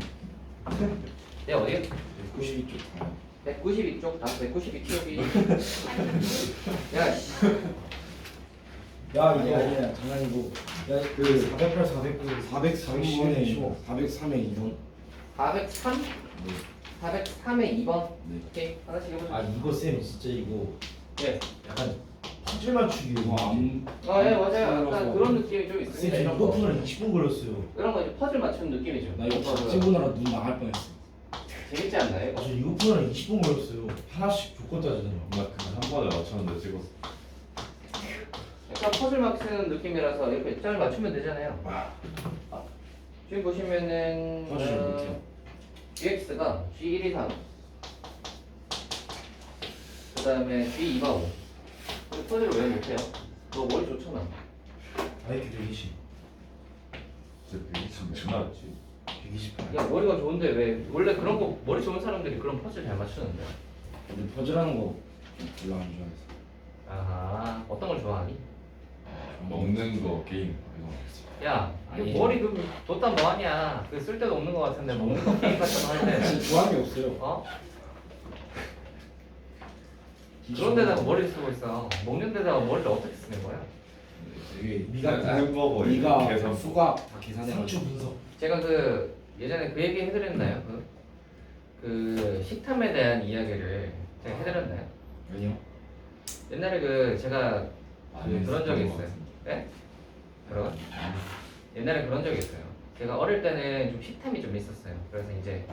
네 어디요? 192쪽 가요. 192쪽, 다음 192쪽이. 야, 씨. 야 이게 아니야 장난이고. 야그 408, 409, 403에 403에 2번. 403? 네. 403에 2번. 네. 오케이, 하나씩 해보자. 아 이거 쌤 진짜 이거 네. 약간 퍼즐 맞추기 안. 예, 맞아요. 약간 그런 느낌이 좀 있습니다. 쌤 이런 이거 거. 푸느라 20분 걸렸어요. 이런 거 이제 퍼즐 맞추는 느낌이죠. 나 이거 다 찍으느라 눈 나갈 뻔했어. 재밌지 않나요? 아, 저 이거 푸느라 20분 걸렸어요. 하나씩 조건 따지잖아. 나그한 번에 맞췄는데 찍었어. 약간 퍼즐 맞추는 느낌이라서 이렇게 잘 맞추면 되잖아요. 지금 보시면은 퍼즐 못해요. GX가 G1, 2, 3. 그 다음에 G2가 5. 퍼즐을 왜 못해요? 너 머리 좋잖아. IQ 120. 진짜 120 몇 나왔지? 128. 야 머리가 좋은데 왜 원래 그런 거 머리 좋은 사람들이 그런 퍼즐 잘 맞추는데. 근데 퍼즐하는 거 별로 안 좋아해서. 아하 어떤 걸 좋아하니? 먹는 거 게임 이런 거. 야 이거 아니. 머리 그 뒀다 뭐하냐? 그 쓸데도 없는 거 같은데 먹는 거 게임 같은 거 할 때. 진짜 좋아하는 게 없어요. 어? 그런 데다가 머리를 쓰고 있어. 먹는 데다가 머리를 어떻게 쓰는 거야? 되게 햄버거 미가 계산 수가 다 계산해. 상추 분석. 제가 그 예전에 그 얘기 해드렸나요? 그 식탐에 대한 이야기를 제가 해드렸나요? 아니요. 옛날에 그 제가 아니, 그런 적이 그런 거 있어요. 네? 여러분? 옛날에 그런 적이 있어요. 제가 어릴 때는 좀 식탐이 좀 있었어요. 그래서 이제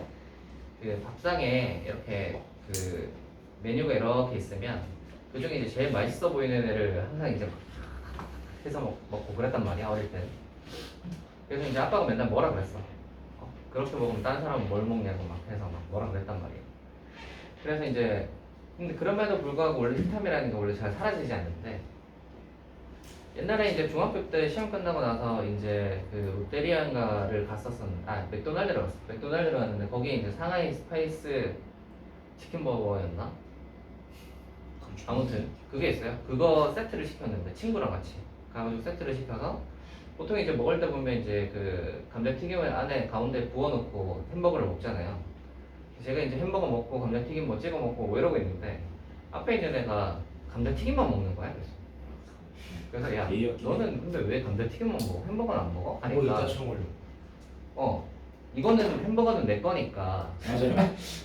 그 밥상에 이렇게 그 메뉴가 이렇게 있으면 그 중에 이제 제일 맛있어 보이는 애를 항상 이제 막 해서 먹고 그랬단 말이야, 어릴 때. 그래서 이제 아빠가 맨날 뭐라 그랬어. 그렇게 먹으면 다른 사람은 뭘 먹냐고 막 해서 막 뭐라 그랬단 말이야. 그래서 이제 근데 그럼에도 불구하고 원래 식탐이라는 게 원래 잘 사라지지 않는데 옛날에 이제 중학교 때 시험 끝나고 나서 이제 그 롯데리아인가를 맥도날드를 갔어. 맥도날드를 갔는데 거기에 이제 상하이 스파이스 치킨버거였나? 아무튼 그게 있어요. 그거 세트를 시켰는데 친구랑 같이 가가지고 세트를 시켜서 보통 이제 먹을 때 보면 이제 그 감자튀김을 안에 가운데 부어놓고 햄버거를 먹잖아요. 제가 이제 햄버거 먹고 감자튀김 뭐 찍어 먹고 뭐 이러고 있는데 앞에 있는 애가 감자튀김만 먹는 거야. 그래서 야 너는 근데 왜 감자튀김만 먹어? 햄버거는 안 먹어? 뭐 하니까 이따 처음 걸려. 이거는 햄버거는 내 거니까 맞아요.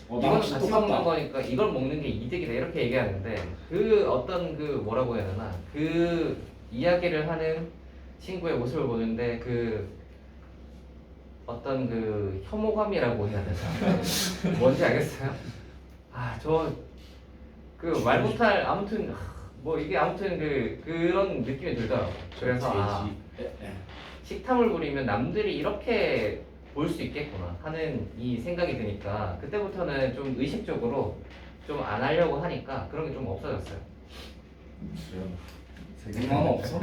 이거는 같이 먹는 거니까 이걸 먹는 게 이득이다 이렇게 얘기하는데 그 어떤 그 뭐라고 해야 되나 그 이야기를 하는 친구의 모습을 보는데 그 어떤 그 혐오감이라고 해야 되나 뭔지 알겠어요? 저 그 말 못할 아무튼 뭐 이게 아무튼 그런 느낌이 들더라고. 그래서 식탐을 부리면 남들이 이렇게 볼 수 있겠구나 하는 이 생각이 드니까 그때부터는 좀 의식적으로 좀 안 하려고 하니까 그런 게 좀 없어졌어요. 생각 없어?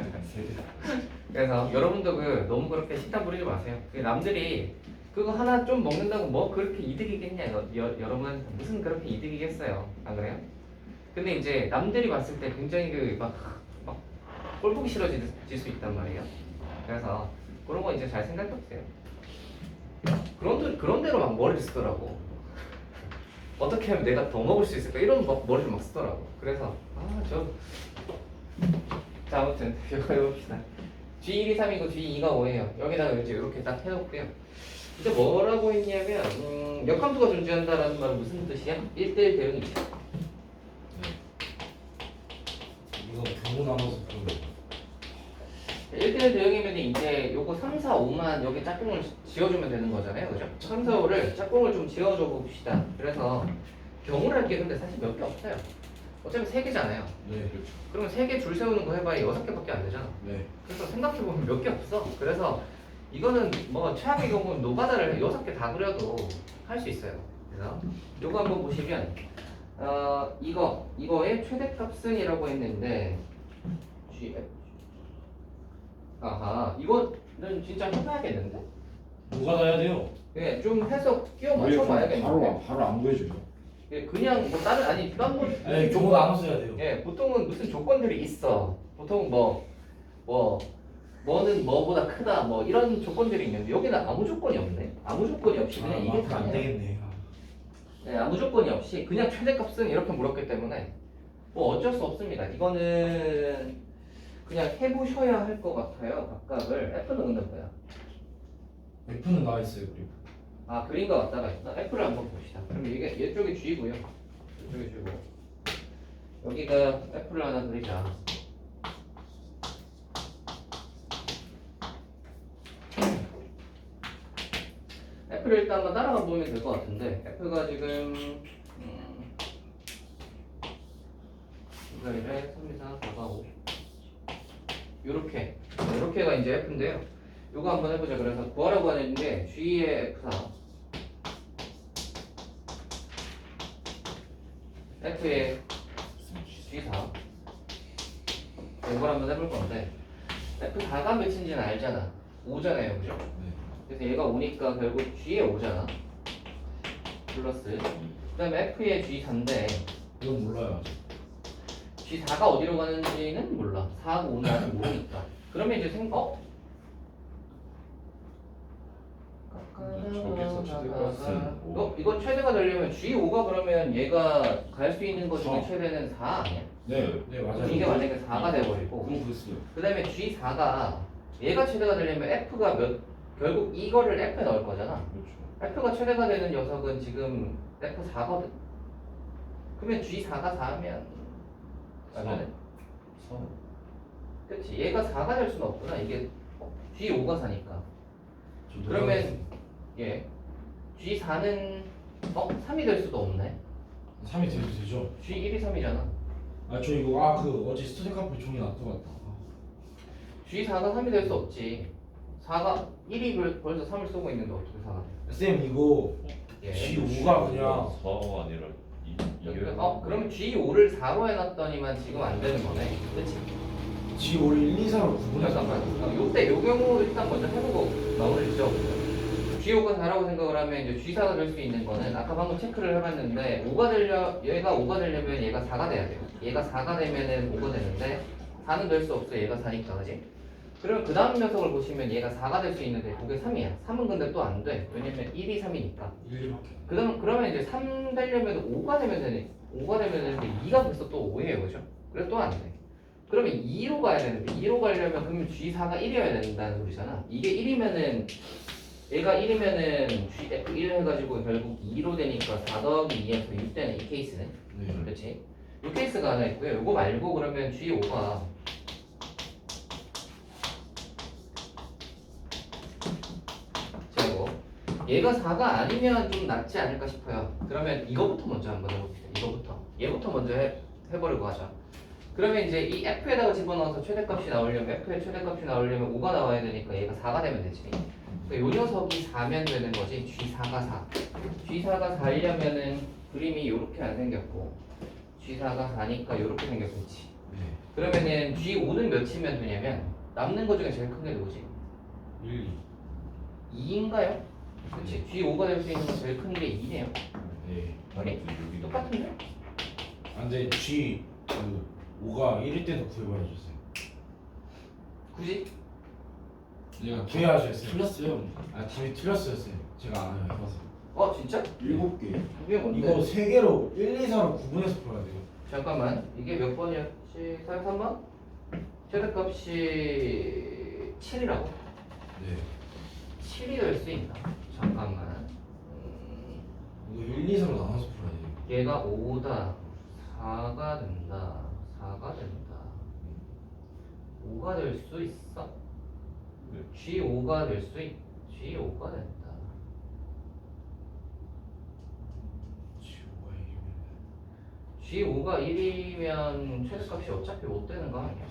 그래서 여러분도 너무 그렇게 식탐 부리지 마세요. 남들이 그거 하나 좀 먹는다고 뭐 그렇게 이득이겠냐 여러분 무슨 그렇게 이득이겠어요. 안 그래요? 근데 이제 남들이 봤을 때 굉장히 막 꼴보기 싫어질 수 있단 말이에요. 그래서 그런 거 이제 잘 생각해 보세요. 그런 대로 막 머리를 쓰더라고. 어떻게 하면 내가 더 먹을 수 있을까 이런 머리를 막 쓰더라고. 그래서 자 아무튼 이거 해봅시다. G1, 2, 3이고 G2가 5예요. 여기다가 이제 이렇게 딱 해놓고요. 이제 뭐라고 했냐면 역함수가 존재한다라는 말은 무슨 뜻이야? 1대1 대응이죠. 이거 부모 나눠서 좀 1대1 대응이면 이제 요거 3, 4, 5만 여기 짝꿍을 지어주면 되는 거잖아요. 그죠? 3, 4, 5를 짝꿍을 좀 지어줘 봅시다. 그래서 경우랄 게 근데 사실 몇 개 없어요. 어차피 3개잖아요. 네. 그렇죠. 그러면 3개 줄 세우는 거 해봐야 6개밖에 안 되잖아. 네. 그래서 생각해보면 몇 개 없어. 그래서 이거는 뭐 최악의 경우는 노가다를 6개 다 그려도 할 수 있어요. 그래서 요거 한번 보시면 이거의 최대값은이라고 했는데 이거는 진짜 해봐야겠는데? 뭐가 나야 돼요? 네, 좀 해서 끼워 맞춰봐야겠는데? 바로 안 구해줘요. 예, 그냥 뭐 딴 거. 아니 부모 나눠서 해야 돼요. 예, 보통은 무슨 조건들이 있어. 보통 뭐는 뭐보다 크다 뭐 이런 조건들이 있는데 여기는 아무 조건이 없네. 아무 조건이 없이 그냥 이게 안 다냐. 되겠네. 네, 아무 조건이 없이 그냥 최대값은 이렇게 물었기 때문에 뭐 어쩔 수 없습니다. 이거는 그냥 해보셔야 할 것 같아요. 각각을. F는 근데 뭐야? F는 나와 있어요 그리고. 그림과 같다가 있나? F를 한번 봅시다. 그럼 이게 이쪽이 G고요. 이쪽이 G고 여기가 F를 하나 그리자. F를 일단 한번 따라가 보면 될 것 같은데 F가 지금 2가 1에 3, 2, 4, 4가 5 요렇게가 이제 F인데요. 요거 한번 해보자. 그래서 구하라고 하는 게 G의 F4 F의 G4 이걸 한번 해볼 건데 F4가 몇인지는 알잖아. 5잖아요. 그죠? 그래서 얘가 5니까 결국 G의 5잖아. 플러스 그 다음에 F의 G4인데 이건 몰라요. G4가 어디로 가는지는 몰라. 4하고 5는 아직 모르니까. 그러면 이제 저기서 최대값은 5. 이거 최대가 되려면 G5가 그러면 얘가 갈 수 있는 것 중에 4. 최대는 4 아니야? 네 맞아요. 이게 만약에 4가 돼버리고 그럼 그랬어요. 그 다음에 G4가 얘가 최대가 되려면 F가 결국 이거를 F에 넣을 거잖아. 그렇죠. F가 최대가 되는 녀석은 지금 F4거든. 그러면 G4가 4면 맞네. 그치. 얘가 4가 될 수는 없구나. 이게 G5가 4니까. 그러면 예. G4는 3이 될 수도 없네. 3이 돼도 되죠? G1이 3이잖아. 아 저 이거 그 어제 스터디 카페 종이 놔둬갔다. G4가 3이 될 수 없지. 4가 1이 벌써 3을 쓰고 있는데 어떻게 4가 돼? 쌤 이거 예. G5가 그냥 4가 아니라 그러면 G5를 4로 해놨더니만 지금 안 되는 거네. 그치? G5를 1, 2, 3으로 구분해서 잠깐만. 요때 요 경우 일단 먼저 해보고 마무리를 지어보자. G5가 4라고 생각을 하면 이제 G4가 될 수 있는 거는 아까 방금 체크를 해봤는데 얘가 5가 되려면 얘가 4가 돼야 돼요. 얘가 4가 되면은 5가 되는데 4는 될 수 없어. 얘가 4니까 그지? 그럼 그 다음 녀석을 보시면 얘가 4가 될 수 있는데 그게 3이야. 3은 근데 또 안 돼. 왜냐면 1이 3이니까. 1, 2밖에. 그러면 이제 3 되려면 5가 되면 되네. 5가 되면 되는데 2가 벌써 또 5예요. 그죠? 그래서 또 안 돼. 그러면 2로 가야 되는데 2로 가려면 그러면 G4가 1이어야 된다는 소리잖아. 이게 1이면은 얘가 1이면은 GF1 해가지고 결국 2로 되니까 4 더하기 2에서 6 되는 이 케이스네. 네. 그렇지? 이 케이스가 하나 있고요. 이거 말고 그러면 G5가 제고 얘가 4가 아니면 좀 낫지 않을까 싶어요. 그러면 이거부터 먼저 한번 해봅시다. 이거부터 얘부터 먼저 해버리고 하자. 그러면 이제 이 F에다가 집어넣어서 최대값이 나오려면 F의 최대값이 나오려면 5가 나와야 되니까 얘가 4가 되면 되지. 그러니까 요 녀석이 4면 되는 거지. G4가 4. G4가 4이려면은 그림이 이렇게 안 생겼고 G4가 4니까 이렇게 생겼겠지. 네. 그러면은 G5는 몇이면 되냐면 남는 거 중에 제일 큰 게 누구지? 1, 2. 2인가요? 그치? G5가 될 수 있는 건 제일 큰 게 2네요. 네. 아니? 똑같은데? 아 근데 G 그 5가 1일 때도 구해봐야 줬어요. 굳이? 내가 구해야죠 쌤. 틀렸어요. 아 답이 틀렸어요 쌤. 제가 알아요 해봐서. 진짜? 7개. 이게 뭔데? 이거 3개로 1, 2, 4로 구분해서 풀어야 돼요. 잠깐만 이게 몇 번이었지? 3번? 최대값이 7이라고? 네. 7이 될 수 있나? 잠깐만 이거 1, 2, 3로 나눠서 풀어야 돼요. 얘가 5다 4가 된다 4가 된다 5가 될 수 있어? 네. G5가 될 수 있... G5가 된다 G5가 1이면 G5가 1이면 최대값이 어차피 못 되는 거 아니야?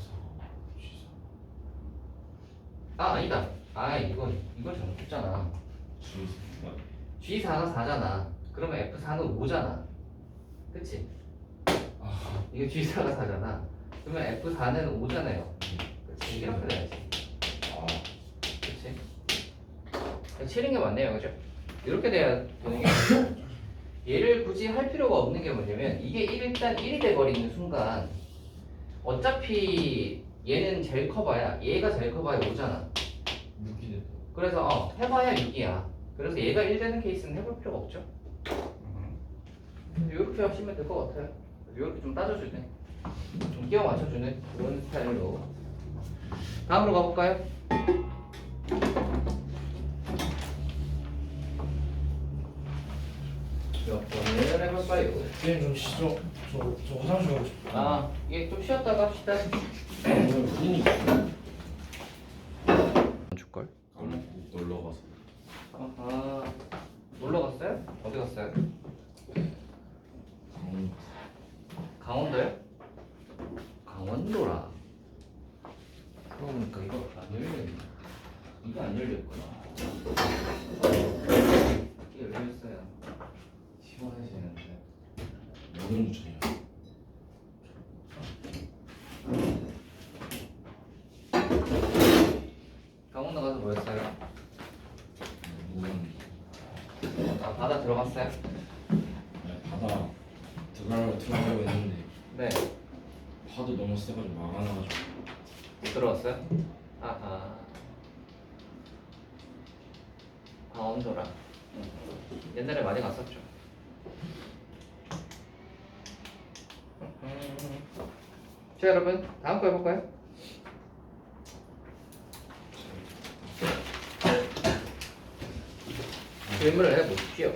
아니다. 이걸 잘못했잖아. G4가 4잖아. 그러면 F4는 5잖아. 그치? 아, 이게 G4가 4잖아. 그러면 F4는 5잖아요. 그치? 이렇게 돼야지. 그치? 7인 게 맞네요. 그죠? 이렇게 돼야 되는 게 맞고 얘를 굳이 할 필요가 없는 게 뭐냐면 이게 일단 1이 돼버리는 순간 어차피 얘는 제일 커봐야 얘가 제일 커봐야 5잖아. 6이 됐다. 그래서 해봐야 6이야. 그래서 얘가 1 되는 케이스는 해볼 필요가 없죠. 이렇게 하시면 될 것 같아요. 이렇게 좀 따져주네. 좀 끼워 맞춰주는 그런 스타일로. 다음으로 가볼까요? 몇 번을 해볼까요? 쌤 좀 쉬죠. 저 화장실 가고 싶어요. 이게 좀 쉬었다가 합시다. 오늘 그린이 줄걸? 꼭 놀러 가서 놀러 갔어요? 어디 갔어요? 강원 강원도요? 강원도라. 그러고 보니까 이거 안 열렸네. 이거 안 열렸구나. 이게 열렸어요. 시원하시는데. 여름 저녁. 강원도 가서 뭐 했어요? 무건 바다 들어갔어요? 바다 들어가려고 했는데 네. 파도 너무 세가지고 막아놔가지고. 못 들어갔어요? 아하. 강원도라. 옛날에 많이 갔었죠. 자 여러분 다음 거 해볼까요? 질문을 해보십시오.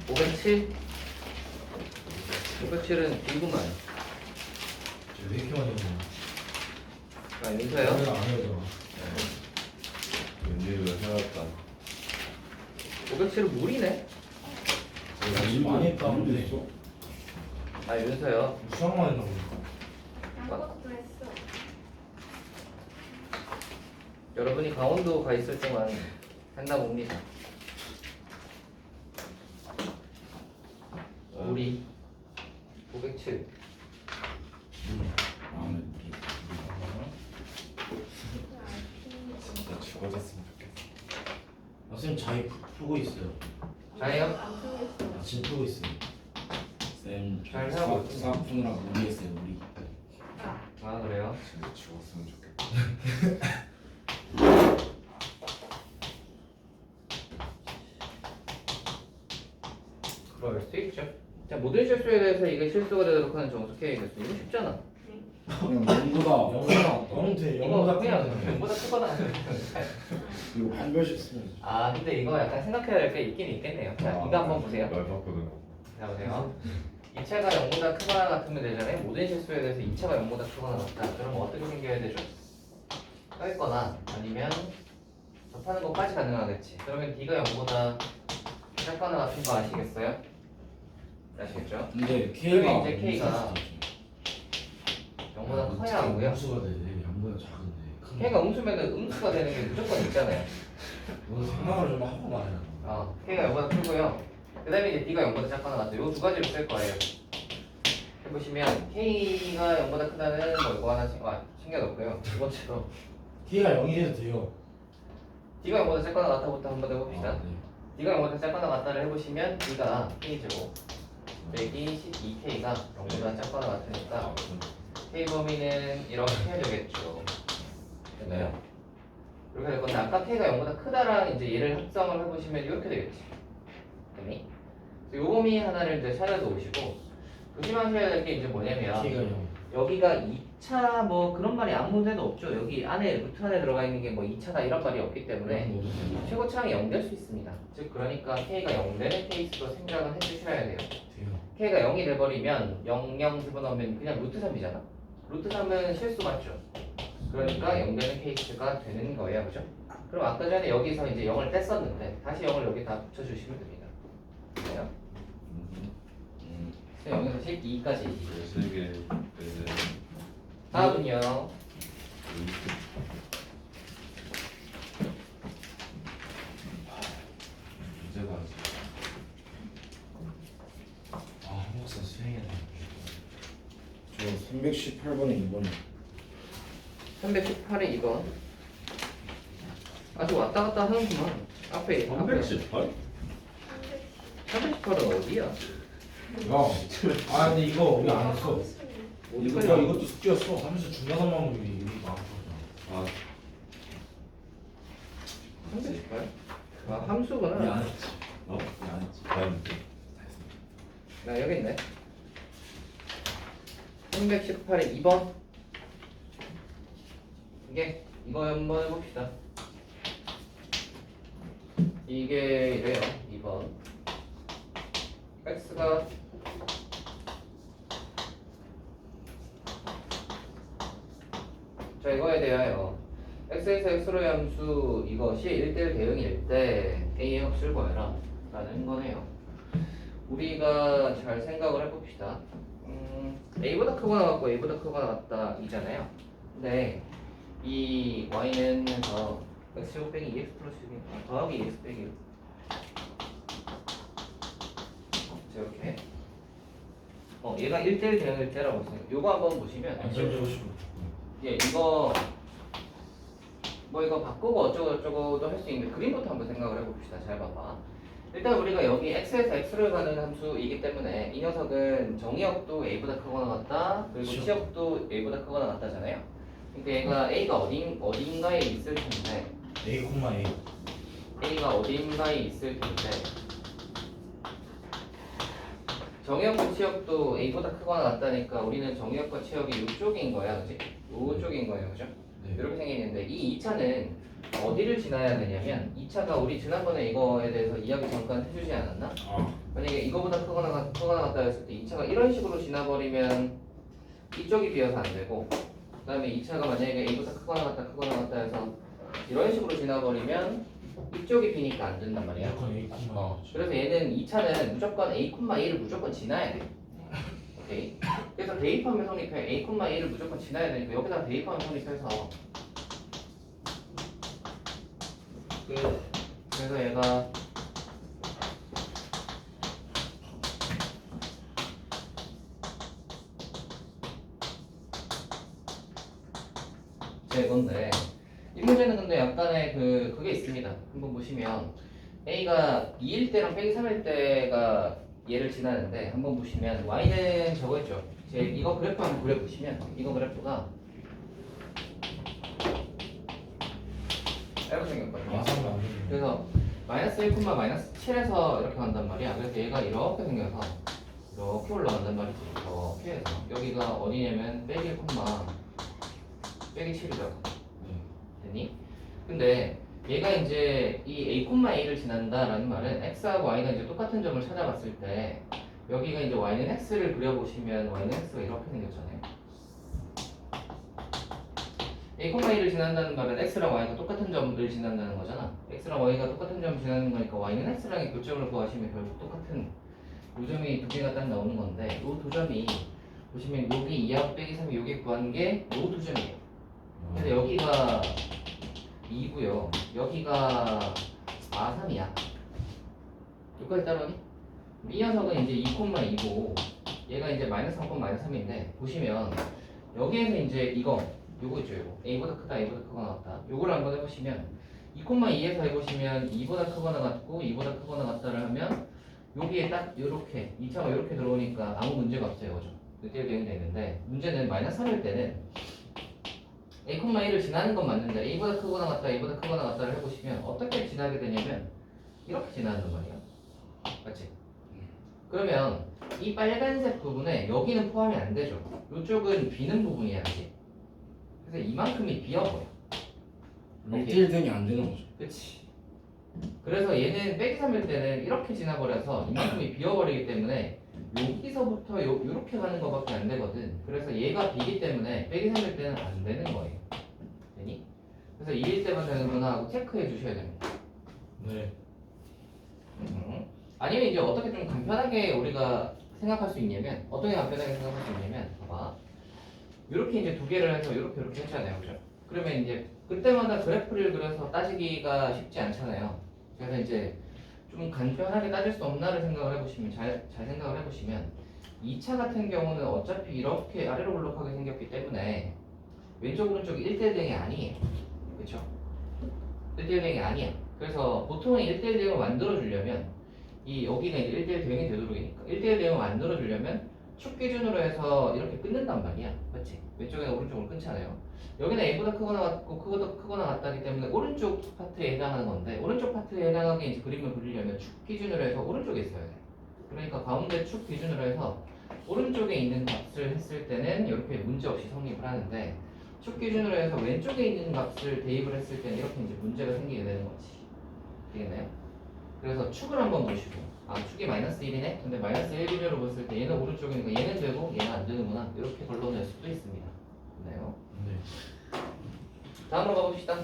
507? 507은 궁금한 왜 이렇게 많이 오냐? 자, 윤서요. 내가 안 해요. 웬일로 해놨다. 507은 물이네. 내가 많이 했다는데 아, 윤서요. 수학만 했나 보니까. 아무것도 했어. 여러분이 강원도 가 있을 동안 했나 봅니다. 우리 507. 진짜 죽어졌으면 좋겠어. 아, 선생님 자기 풀고 있어요. 잘해요? 안 쓰겠어. 아, 지금 풀고 있어요. 쌤, 잘 하고 있어. 수학 푸느라고 무리했어요, 우리. 아, 그래요? 진짜 죽었으면 좋겠다. 그럴 수 있죠. 자, 모든 실수에 대해서 이게 실수가 되도록 하는 정수 K겠어. 이거 쉽잖아. 그냥 영보다 영대 이거 영보다 그냥 크잖아요. 0보다 크거나. 이거 반별씩 쓰면 아, 근데 이거 약간 생각해야 될 게 있긴 있겠네요. 자, 이거 한번 보세요. 얇았거든. 자, 보세요. 이차가 0보다 크거나 같으면 되잖아요. 모든 실수에 대해서 이차가 0보다 크거나 같다. 그럼 어떻게 생겨야 되죠? 써있거나 아니면 접하는 것까지 가능하겠지. 그러면 D가 0보다 작거나 같은 거 아시겠어요? 아시겠죠? 근데 그러면 K가 이제 K가 0보다 커야 하고요. 음수가 돼. 양보다 작은데. 큰 K가 음수면 음수가 되는 게 무조건 있잖아요. 너 생각을 좀 하고 말해라. K가 0보다 크고요. 그 다음에 이제 D가 0보다 작거나 같다. 요 두 가지를 쓸 거예요. 해보시면 K가 0보다 크다는 뭐 이거 하나 챙겨놓고요. 두 번째로 K가 0이 돼도 돼요. D가 0보다 작거나 같다부터 한번 해봅시다. 아, 네. D가 0보다 작거나 같다를 해보시면 D가 K제곱 빼기 12K가 0보다 작거나 같으니까 K 범위는 이렇게 해야 되겠죠. 됐나요? 이렇게 될 건데 아까 K가 0보다 크다랑 이제 얘를 합성을 해보시면 이렇게 되겠지. 됐니? 요 범위 하나를 이제 찾아놓으시고 조심하셔야 될 게 이제 뭐냐면 K가 0. 여기가 2차 뭐 그런 말이 아무 문제도 없죠. 여기 안에 루트 안에 들어가 있는 게 뭐 2차다 이런 말이 없기 때문에 모두 돼요. 최고차항이 0 될 수 있습니다. 즉 그러니까 K가 0 되는 케이스로 생각을 해주셔야 돼요. 돼요. K가 0이 돼버리면 0 집어넣으면 그냥 루트 3이잖아. 루트 3은 실수 맞죠. 그러니까 0 되는 케이스가 되는 거예요. 그죠? 그럼 아까 전에 여기서 이제 0을 뗐었는데 다시 0을 여기다 붙여주시면 됩니다. 그래요? 여기서 12까지. 세개 이제 다음은요. 문제가 아, 한국사 수행해야 돼. 저 318번에 2번에 318에 2번. 아주 왔다 갔다 하는구만. 앞에 318? 318은 어디야? 야, 아 근데 이거 우리 안 했어. 이것도 숙제였어. 하면서 중간한 방법이 우리 많았잖아. 아 318? 아 함수구나. 우리 안 했지. 우리 안 했지. 난 나 여기 있네. 318에 2번. 이거 한번 해봅시다. 이게 이래요. 2번. x가 자 이거에 대하여 x에서 x로의 함수 이것이 1대1 대응일 때 a의 값을 구해라 라는 거네요. 우리가 잘 생각을 해봅시다. a보다 크거나 같고 a보다 크거나 같다 이잖아요. 근데 이 y는 해서 x제곱 빼기 2x 플러스 1 더하기 2x 빼기 1 이렇게 얘가 1대1 대응일 때라고 했어요. 요거 한번 보시면 안절되고 싶어. 예, 이거 뭐 이거 바꾸고 어쩌고 저쩌고도 할 수 있는데 그림부터 한번 생각을 해봅시다. 잘 봐봐. 일단 우리가 여기 x에서 x를 가는 함수이기 때문에 이 녀석은 정의역도 a보다 크거나 같다. 그리고 그렇죠. 치역도 a보다 크거나 같다잖아요. 그러니까 얘가 a가 어딘가에 있을 텐데 A, A. a가 어딘가에 있을 텐데 정의역과 치역도 a보다 크거나 같다니까 우리는 정의역과 치역이 이쪽인 거야, 그지? 이쪽인 거예요, 그죠? 네. 이렇게 생기는데 이 2차는 어디를 지나야 되냐면 2차가 우리 지난번에 이거에 대해서 이야기 잠깐 해주지 않았나? 아, 만약에 이거보다 크거나 같다 했을 때 2차가 이런 식으로 지나버리면 이쪽이 비어서 안 되고, 그 다음에 2차가 만약에 A보다 크거나 같다 해서 이런 식으로 지나버리면 이쪽이 비니까 안 된단 말이야. 무조건 A 콤마. 그래서 얘는 2차는 무조건 A,A를 무조건 지나야 돼. 오케이. 그래서 대입하면 성립해. A,A를 무조건 지나야 되니까 여기다 대입하면 성립해서 그래서 얘가 이건데 이 문제는 근데 약간의 그게 있습니다. 한번 보시면 A가 2일 때랑 빼기 3일 때가 얘를 지나는데 한번 보시면 Y는 저거였죠. 이거 그래프 한번 그려보시면 이거 그래프가 이렇게 생겼거든요. 마상이 안 되네. 그래서 마이너스 1, 마이너스 7에서 이렇게 간단 말이야. 그래서 얘가 이렇게 생겨서 이렇게 올라간단 말이지. 이렇게 해서 여기가 어디냐면 빼기 1, 빼기 7이라고. 되니? 근데 얘가 이제 이 A,A를 지난다라는 말은 X하고 Y가 이제 똑같은 점을 찾아봤을 때 여기가 이제 Y는 X를 그려보시면 Y는 X가 이렇게 생겼잖아요. A,A를 지난다는 말은 X랑 Y가 똑같은 점을 지난다는 거잖아. X랑 Y가 똑같은 점을 지나는 거니까 Y는 X랑의 교점을 구하시면 결국 똑같은 요점이 두 개가 딱 나오는 건데 요 두 점이 보시면 여기 2하고 빼기 3이 여기 구한 게 요 두 점이에요. 근데 여기가 2고요. 여기가 3이야. 여기까지 따라오니? 이 녀석은 이제 2,2고 얘가 이제 마이너스 3, 마이너스 3인데 보시면 여기에서 이제 요거 있죠. 요거 A보다 크다, A보다 크거나 같다. 요걸 한번 해보시면 2,2에서 해보시면 2보다 크거나 같고 2보다 크거나 같다를 하면 여기에 딱 요렇게 2차가 요렇게 들어오니까 아무 문제가 없어요. 그죠? 이렇게 되는데 문제는 마이너스 3일 때는 A,A를 지나는 건 맞는데 A보다 크거나 같다, A보다 크거나 같다를 해보시면 어떻게 지나게 되냐면 이렇게 지나는 말이야. 맞지? 그러면 이 빨간색 부분에 여기는 포함이 안 되죠. 이쪽은 비는 부분이야, 그치? 그래서 이만큼이 비어버려. 1대1 등이 안 되는 거죠. 그치? 그래서 얘는 빼기 3일 때는 이렇게 지나버려서 이만큼이 비어버리기 때문에 여기서부터 요렇게 가는 거밖에 안 되거든. 그래서 얘가 비기 때문에 빼기 3일 때는 안 되는 거예요. 되니? 그래서 2일 때만 되는구나 하고 체크해 주셔야 됩니다. 네. 아니면 이제 어떻게 좀 간편하게 우리가 생각할 수 있냐면 어떻게 간편하게 생각할 수 있냐면 봐봐. 이렇게 이제 두 개를 해서 이렇게 했잖아요. 그죠? 그러면 이제 그때마다 그래프를 그려서 따지기가 쉽지 않잖아요. 그래서 이제 좀 간편하게 따질 수 없나를 생각을 해보시면 잘 생각을 해보시면 2차 같은 경우는 어차피 이렇게 아래로 볼록하게 생겼기 때문에 왼쪽 오른쪽이 1대1 대응이 아니에요. 그렇죠? 1대1 대응이 아니야. 그래서 보통은 1대1 대응을 만들어주려면 이 여기가 이제 1대1 대응이 되도록이니까 1대1 대응을 만들어주려면 축 기준으로 해서 이렇게 끊는단 말이야. 맞지? 왼쪽이나 오른쪽으로 끊잖아요. 여기는 A보다 크거나 같고 크거나 같다기 때문에 오른쪽 파트에 해당하는 건데 오른쪽 파트에 해당하게 이제 그림을 그리려면 축 기준으로 해서 오른쪽에 있어야 돼. 그러니까 가운데 축 기준으로 해서 오른쪽에 있는 값을 했을 때는 이렇게 문제 없이 성립을 하는데 축 기준으로 해서 왼쪽에 있는 값을 대입을 했을 때는 이렇게 이제 문제가 생기게 되는 거지. 되겠나요? 그래서 축을 한번 보시고 축이 마이너스 1이네? 근데 마이너스 1 기준으로 봤을 때 얘는 오른쪽이니까 얘는 되고 얘는 안 되는구나 이렇게 걸러낼 수도 있습니다. 됐나요? 네. 다음으로 가봅시다.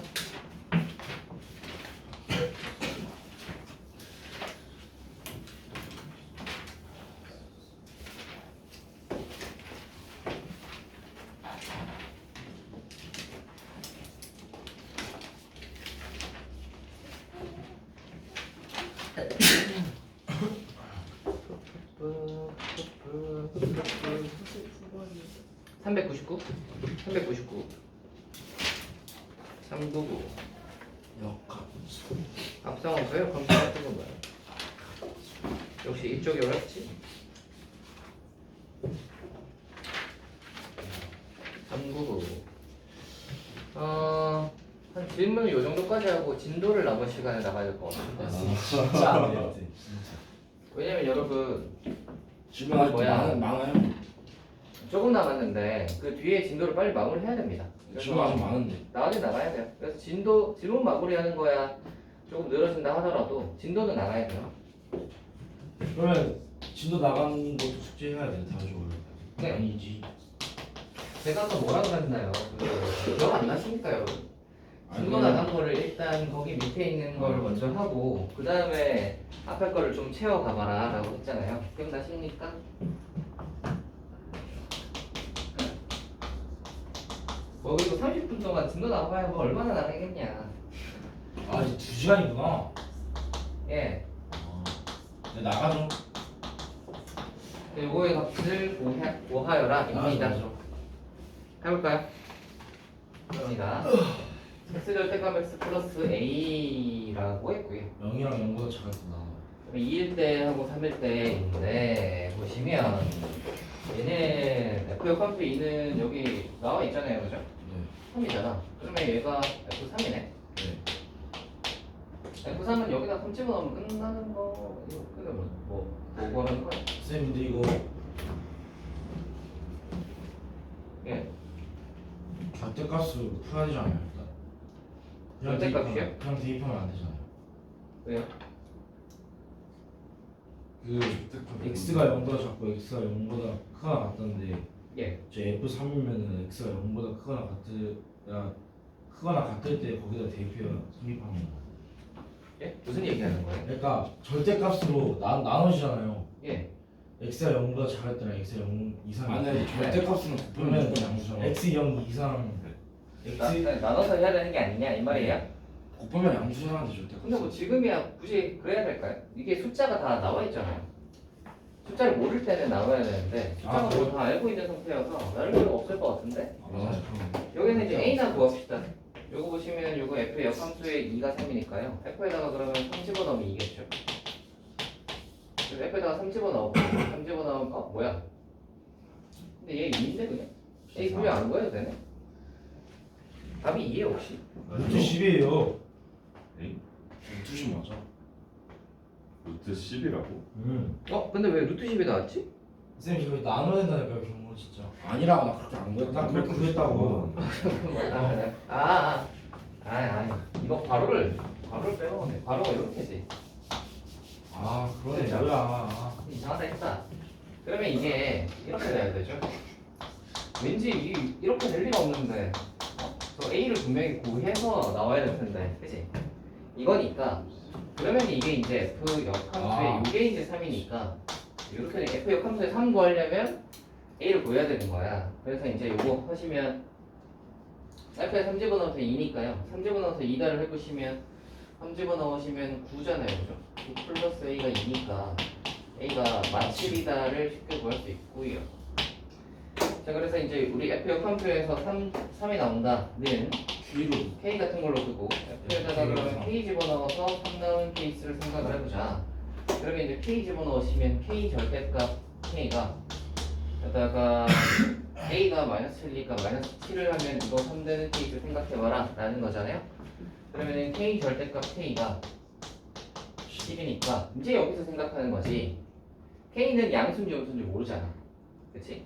무슨 399 399 역함수. 앞상황서요? 감사 같은 건 뭐야? 역시 이쪽이 어렵지? 399 한 질문을 요 정도까지 하고 진도를 남은 시간에 나가야 될 것 같은데 진짜 안 돼요. 왜냐면 여러분 질문 아직 뭐야? 많아요. 조금 남았는데 그 뒤에 진도를 빨리 마무리해야 됩니다. 질문 아직 많은데. 나가야 돼요. 그래서 질문 마무리하는 거야 조금 늘어진다 하더라도 진도는 나가야 돼요. 그러면 진도 나간 것도 숙제해야 돼. 다시 올려. 네. 아니지. 제가 아까 뭐라 그랬나요? 기억 안 나십니까 여러분? 진도 나간 거를 일단 거기 밑에 있는 걸 먼저 하고 그 다음에 앞에 거를 좀 채워가봐라 라고 했잖아요. 기억나십니까? 뭐 그리고 30분 동안 진도 나가봐야 뭐 얼마나 나가겠냐. 아 이제 2시간이구나. 예. 네, 나가죠. 요거의 값을 구하여라 입니다. 해볼까요? 입니다. x 절대값 x 플러스 a라고 했고요. 0이랑 0보다 작았구나. 2일 때 하고 3일 때인데 보시면 얘는 F역 함수 2는 여기 나와 있잖아요, 그죠? 네. 3이잖아. 그러면 얘가 F3이네. 네. F3은 여기다 3 집어넣으면 끝나는 거. 이거 근데 뭐 하는 거야? 쌤 근데 이거 예. 절대값을 풀어야 되잖아요 일단. 절대값이요? 그냥 대입하면 안 되잖아요. 왜요? 그 x가 0보다 작고 x가 0보다 크거나 같던데 예. 저 f3이면은 x가 0보다 크거나 같을 때 거기다 대입해야 성립하는 거예요. 예? 무슨 얘기하는 거예요? 그러니까 절대값으로 나눠지잖아요. 예. x가 0보다 작을 때랑 x가 0 이상. 안에 절대값은 곱하면 그러면 무조건 양수잖아. x 0 이상 x 나눠서 해야 되는 게 아니냐 이 말이에요? 곱하면 양수잖아 절대값. 근데 뭐 지금이야 굳이 그래야 될까요? 이게 숫자가 다 나와 있잖아요. 숫자를 모를 때는 나와야 되는데 숫자가 뭐 다 알고 있는 상태여서 나를 필요가 없을 것 같은데 맞아. 여기는 이제 A나 구합시다. 요거 보시면 요거 F의 역함수의 2가 3이니까요. F에다가 그러면 3 집어넣으면 2겠죠. 그래서 F에다가 3 집어넣고 3 집어넣으면 뭐야? 근데 얘 2인데 그냥? A 분명 안 구해도 되네? 답이 2에요 혹시? 루트 10이에요. 투시 맞아. 루트 10이라고? 근데 왜 루트 10이 나왔지? 쌤 이거 나눠야 된다니까요 경우 진짜. 아니라고 나 그렇게 안 나 그랬다. 그렇게 그랬다고. 아니 이거 바로를 빼먹었네. 바로가 이렇게지. 아 그러네 진짜. 뭐야. 이상하다 했다. 그러면 이게 이렇게 돼야 되죠. 왠지 이렇게 될 리가 없는데 저 A를 분명히 구해서 나와야 될 텐데 그치? 이거니까 그러면 이게 이제 F 역함수의 이게 이제 3이니까 이렇게 F 역함수의 3 구하려면 A를 구해야 되는 거야. 그래서 이제 요거 하시면 F에 3 집어넣어서 2니까요. 3 집어넣어서 2다를 해보시면 3 집어넣으시면 9잖아요. 그죠? 9 플러스 A가 2니까 A가 만7이다를 쉽게 구할 수 있고요. 자 그래서 이제 우리 F 역함수에서 3이 나온다는 Q로 K 같은 걸로 두고 F에다가 그러면 K 집어넣어서 3 나오는 케이스를 생각을 해보자. 그러면 이제 K 집어넣으시면 K 절대값 K가 여기다가 A가 마이너스 7이니까 마이너스 7을 하면 이거 3 되는 케이스 생각해봐라 라는 거잖아요. 그러면 K 절대값 K가 10이니까 이제 여기서 생각하는 거지. K는 양수인지 음수인지 모르잖아. 그치?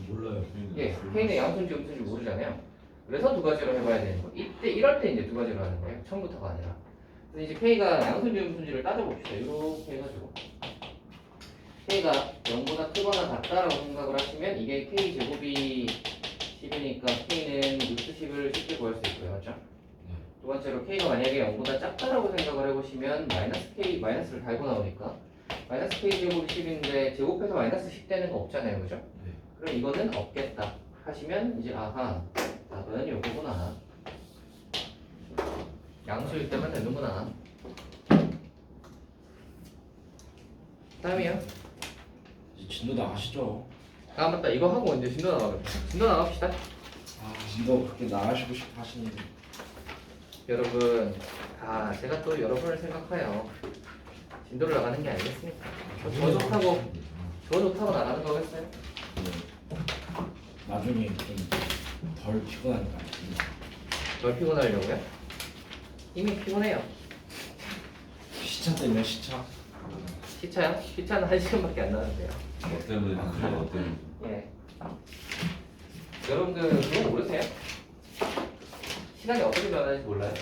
몰라요. 예, K는 양수인지 음수인지 모르잖아요. 그래서 두 가지로 해봐야 되는 거. 이럴 때 이제 두 가지로 하는 거예요. 처음부터가 아니라. 그래서 이제 K가 양수인지 음수인지를 따져봅시다. 이렇게 해가지고 K가 0보다 크거나 같다라고 생각을 하시면 이게 K 제곱이 10이니까 K는 루트 10을 쉽게 구할 수 있고요. 맞죠? 두 번째로 K가 만약에 0보다 작다라고 생각을 해보시면 마이너스 K, 마이너스를 달고 나오니까 마이너스 K 제곱이 10인데 제곱해서 마이너스 10 되는 거 없잖아요. 그죠? 네. 그럼 이거는 없겠다 하시면 이제 아하 답은 요거구나. 양수일 때만 되는구나. 다음이요. 이제 진도 나가시죠. 아 맞다 이거 하고 이제 진도 나가겠다. 진도 나갑시다. 진도 그렇게 나가시고 싶어 하시는데. 여러분 제가 또 여러분을 생각하여 진도를 나가는 게 아니겠습니까? 저 좋다고 나가는 거겠어요? 나중에 좀 덜 피곤하니까. 널 피곤하려고요? 이미 피곤해요. 시차 때문에 시차. 시차요? 시차는 1시간밖에 안 나는데요. 너 때문에 그래 너 때문에. 예. 여러분들 그거 모르세요? 시간이 어떻게 변하는지 몰라요?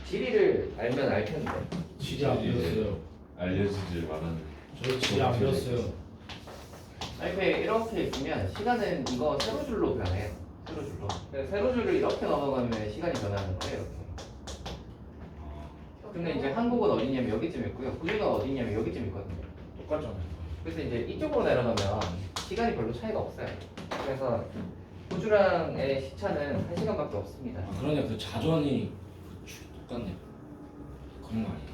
지리를 알면 알 텐데. 지리 안 배웠어요. 알려주질 말았는데. 저 지리 안 배웠어요. 이렇게 있으면 시간은 이거 세로줄로 변해요. 세로줄로. 그래서 세로줄을 이렇게 넘어가면 시간이 변하는 거예요. 이렇게. 근데 이제 한국은 어디냐면 여기쯤 있고요. 구주가 어디냐면 여기쯤 있거든요. 똑같잖아요. 그래서 이제 이쪽으로 내려가면 시간이 별로 차이가 없어요. 그래서 구주랑의 시차는 1시간밖에 없습니다. 아 그러네 그 자전이 똑같네. 그런 거 아니야?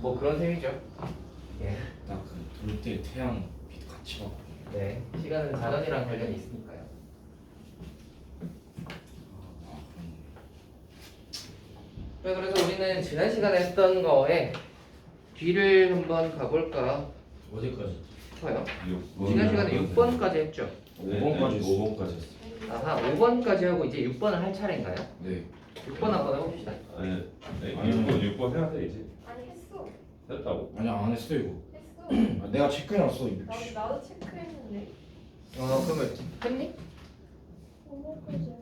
뭐 그런 셈이죠. 예. 나그 돌 때 태양 빛 같이 받고. 네. 시간은 자전이랑 관련이 있으니까요. 아 그런. 네, 그래서 우리는 지난 시간에 했던 거에 뒤를 한번 가볼까 어디까지? 싶어요. 육- 지난 시간에 6번까지 했죠. 네, 5번까지 네, 했어. 5번까지 했어. 아하, 5번까지 하고 이제 6번을 할 차례인가요? 네. 6번 한번 해봅시다. 아니, 네, 아니. 6번 해야 돼 이제. 아니 했어. 됐다고. 아니야 안 했어 이거. 했어. 아, 내가 체크해놨어 이거. 나도 체크했는데. 그러면 했니? 5번까지.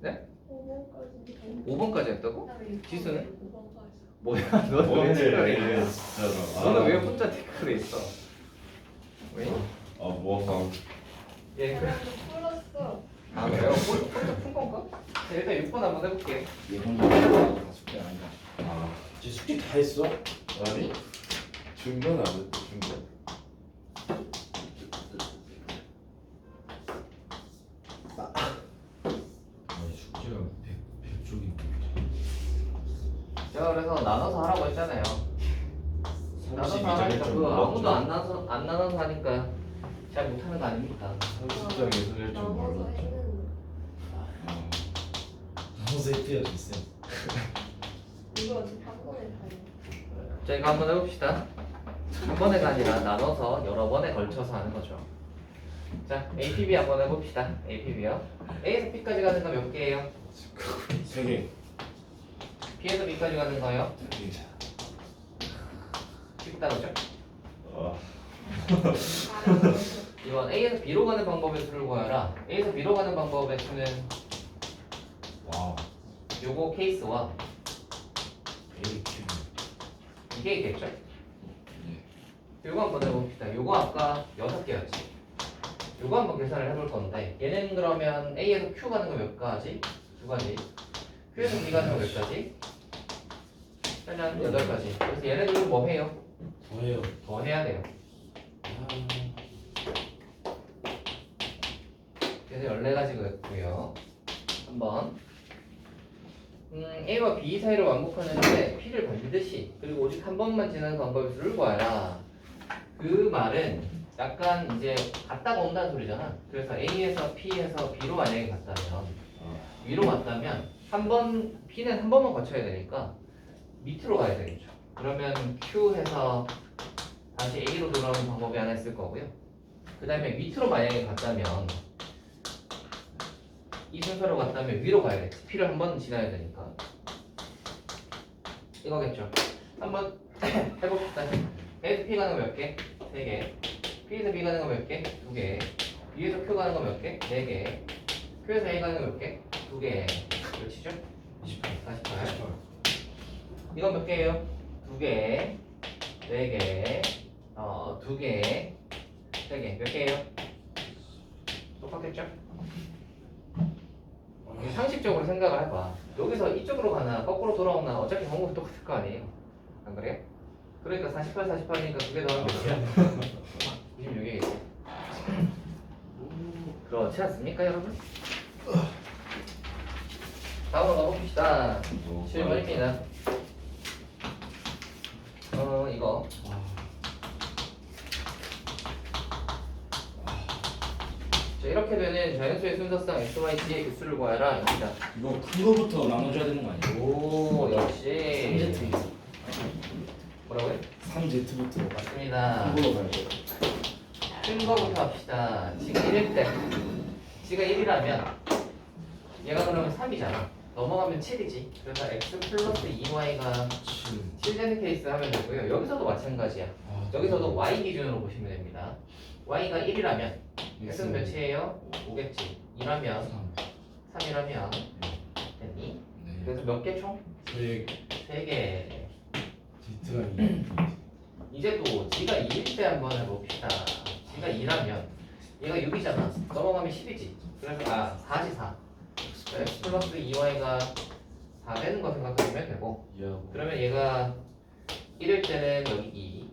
네? 5번까지. 5번까지 했다고? 지수는? 5번까지. 뭐야, 너는 왜 뭐해? 체크를 해? 진짜. 너는 왜 혼자 체크를 했어? 왜? 뭐 예, 그... 풀었어. 아 그래요? 혼자 푼 건가? 자, 일단 6번 한번 해볼게. 예전 다 숙제 아니다. 아, 이제 숙제 다 했어? 아니? 중간 안 했다. 중간. 아니 숙제가 100쪽인데. 제가 그래서 나눠서 하라고 했잖아요. 나눠서 하니까 그거 아무도 안 나눠서 하니까 잘 못하는 거 아닙니까? 30장에 설릴 줄 나눠서 몰랐죠. 했는데. 나눠서 했대요 쌤. 이거 어차피 한 번에 다 해. 자, 이거 한번 해봅시다. 한 번에가 아니라 나눠서 여러 번에 걸쳐서 하는 거죠. 자, APB 한번 해봅시다. APB요. A에서 B까지 가는 거 몇 개예요? 3개. B에서 B까지 가는 거요? 쉽다고죠? 아, 이건 A에서 B로 가는 방법의 수를 구하라. A에서 B로 가는 방법의 수는 와우. 요거 케이스와 AQ. 이게 있겠죠? 요거 한번 해봅시다. 요거 아까 6개였지. 요거 한번 계산을 해볼 건데 얘는 그러면 A에서 Q 가는 거 몇 가지? 2가지. Q에서 B 가는 거 몇 가지? 짜잔 8가지. 그래서 얘네들은 뭐 해요? 더해요. 더 해야 돼요. 그래서 14가지가 있고요. 한번 A와 B 사이를 완곡하는데 P를 반드시 그리고 오직 한 번만 지나는 방법의 수를 구하라. 그 말은 약간 이제 갔다가 온다는 소리잖아. 그래서 A에서 P에서 B로 만약에 갔다면 위로 갔다면 한 번 P는 한 번만 거쳐야 되니까 밑으로 가야 되겠죠. 그러면 Q해서 다시 A로 돌아오는 방법이 하나 있을 거고요. 그 다음에 밑으로 만약에 갔다면 이 순서로 갔다면 위로 가야겠죠. P를 한 번 지나야 되니까 이거겠죠. 한번 해봅시다. A에서 P 가는 거 몇 개? 3개. P에서 B 가는 거 몇 개? 2개. B에서 Q 가는 거 몇 개? 4개. Q에서 A 가는 거 몇 개? 2개. 몇이죠? 48. 이건 몇 개예요? 2개, 4개, 2개, 3개. 몇 개예요? 똑같겠죠? 상식적으로 생각을 해봐. 여기서 이쪽으로 가나 거꾸로 돌아오나 어차피 방법이 똑같을 거 아니에요? 안 그래요? 그러니까 48, 48이니까 2개 더하면 몇이야? 26이겠지. 그렇지 않습니까, 여러분? 다음으로 가봅시다. 7번입니다. 이거. 자, 이렇게 되는 자연수의 순서상 x, y, z의 개수를 구하라. 입니다. 이거 큰 거부터 나눠줘야 되는 거 아니야? 오, 역시. 3Z. 뭐라고요? 3Z부터 맞습니다. 큰 걸로 가야 돼. 큰 거부터 합시다. G가 1일 때. G가 1이라면 얘가 그러면 3이잖아. 넘어가면 7이지. 그래서 x 플러스 2y가 7 되는 케이스 하면 되고요. 여기서도 마찬가지야. 여기서도 y 기준으로 보시면 됩니다. y가 1이라면 x는 몇이에요? 5겠지. 2라면 3이라면 됐니? 네. 그래서 몇 개 총? 3개. Z가 2. 이제 또 g가 2일 때 한번 해봅시다. g가 2라면 얘가 6이잖아. 넘어가면 10이지. 그래서 4지 4. x 플러스 2y가 4 되는 거 생각하시면 되고 이해하고. 그러면 얘가 1일 때는 여기 2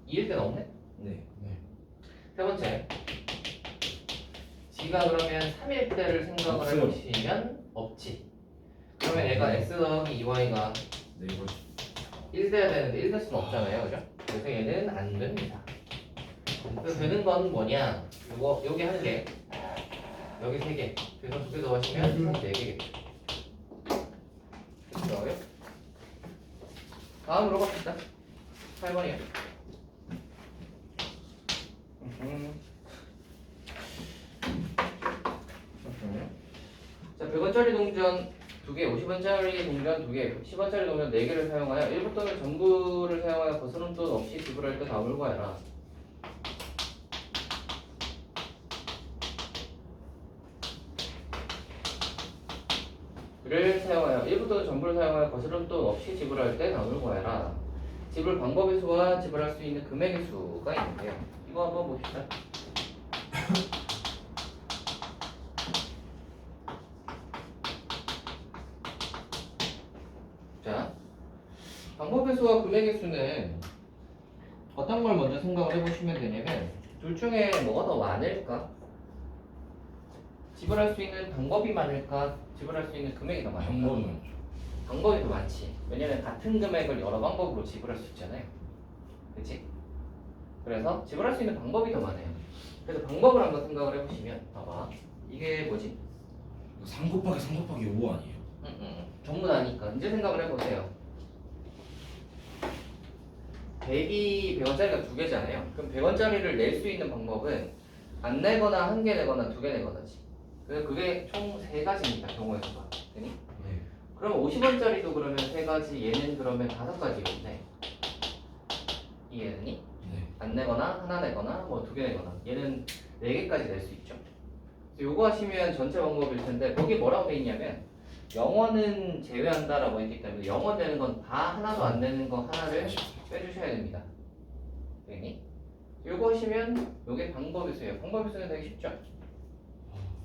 2일 때는 없네? 네. 세 번째 g가 그러면 3일 때를 생각을 없어요. 해보시면 없지. 그러면 얘가 x 더하기 2y가 네 이거 1 돼야 되는데 1 될 수는 없잖아요, 그죠? 그래서 얘는 안 됩니다. 그래서 되는 건 뭐냐? 요거 여기 한 개, 여기 세 개. 그래서 두 개 더하시면 총 4개겠죠. 됐어요? 다음으로 갑시다. 8번이요. 자, 100원짜리 동전 2개, 50원짜리 동전 2개, 10원짜리 동전 4개를 사용하여 일부 돈을 전부를 사용하여 거스름 돈 없이 지불할 때 다음을 구하라. 를 사용하여 일부 돈을 전부를 사용하여 거스름 돈 없이 지불할 때 다음을 구하라. 지불 방법의 수와 지불할 수 있는 금액의 수가 있는데요. 이거 한번 봅시다. 자, 방법의 수와 금액의 수는 어떤 걸 먼저 생각을 해보시면 되냐면 둘 중에 뭐가 더 많을까? 지불할 수 있는 방법이 많을까? 지불할 수 있는 금액이 더 많을까? 방법이 많죠. 방법이 더 많지. 왜냐면 같은 금액을 여러 방법으로 지불할 수 있잖아요. 그치? 그래서 지불할 수 있는 방법이 더 많아요. 그래서 방법을 한번 생각을 해보시면 봐봐. 이게 뭐지? 3 곱하기 3 곱하기 5 아니에요? 전부 다니까 이제 생각을 해보세요. 100이 100원짜리가 2개잖아요. 그럼 100원짜리를 낼 수 있는 방법은 안 내거나 1개 내거나 2개 내거나지. 그래서 그게 총 3가지입니다. 경우의 수가. 되니? 네. 그럼 50원짜리도 그러면 3가지, 얘는 그러면 5가지겠네. 이해되니? 네. 안 내거나 하나 내거나 뭐 2개 내거나 얘는 4개까지 낼 수 있죠. 그래서 요거 하시면 전체 방법일 텐데 거기 뭐라고 돼 있냐면 영어는 제외한다라고 했기 때문에 영어 되는 건 다 하나도 안 되는 거 하나를 빼주셔야 됩니다. 되니? 요거 하시면 요게 방법의 수예요. 방법의 수는 되게 쉽죠?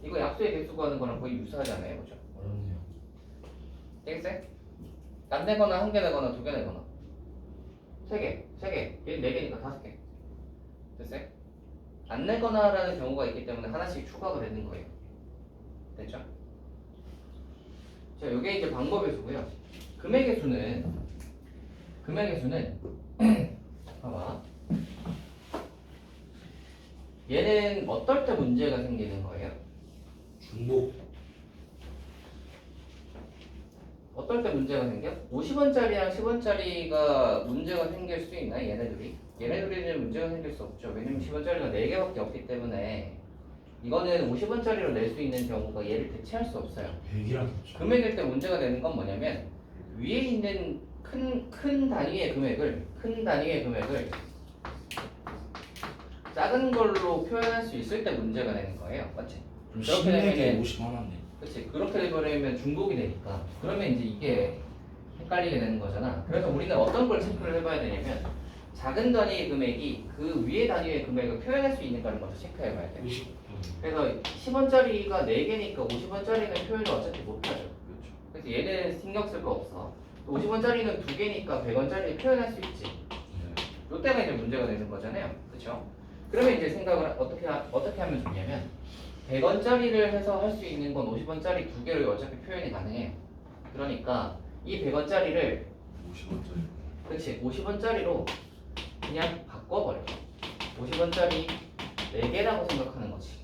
이거 약수의 개수 구하는 거랑 거의 유사하잖아요. 그죠? 어렵네요. 되겠어요? 안 내거나 1개 내거나 2개 내거나 3개, 3개, 얘는 4개니까 5개. 됐어요? 안 내거나라는 경우가 있기 때문에 하나씩 추가가 되는 거예요. 됐죠? 자, 요게 이제 방법의 수고요. 금액의 수는 봐봐. 얘는 어떨 때 문제가 생기는 거예요? 중복. 어떨 때 문제가 생겨? 50원짜리랑 10원짜리가 문제가 생길 수 있나? 얘네들이는 문제가 생길 수 없죠. 왜냐면 10원짜리가 4개밖에 없기 때문에 이거는 50원짜리로 낼 수 있는 경우가 얘를 대체할 수 없어요. 100이랑 금액일 때 문제가 되는 건 뭐냐면 위에 있는 큰 단위의 금액을 작은 걸로 표현할 수 있을 때 문제가 되는 거예요. 맞지? 그럼 그렇게 10개 되면은 50 하나네. 그렇지. 그렇게 돼버리면 중복이 되니까 그러면 이제 이게 헷갈리게 되는 거잖아. 그래서 우리는 어떤 걸 체크를 해봐야 되냐면 작은 단위의 금액이 그 위에 단위의 금액을 표현할 수 있는가를 먼저 체크해봐야 돼. 50. 그래서 10원짜리가 4개니까 50원짜리는 표현을 어차피 못하죠. 그렇죠. 그래서 얘는 신경 쓸 거 없어. 50원짜리는 2개니까 100원짜리 표현할 수 있지. 네. 요때가 이제 문제가 되는 거잖아요. 그렇죠? 그러면 이제 생각을 어떻게 하면 좋냐면 100원짜리를 해서 할 수 있는 건 50원짜리 2개를 어차피 표현이 가능해요. 그러니까 이 100원짜리를 50원짜리. 그렇지 50원짜리로 그냥 바꿔버려. 50원짜리 4개라고 생각하는 거지.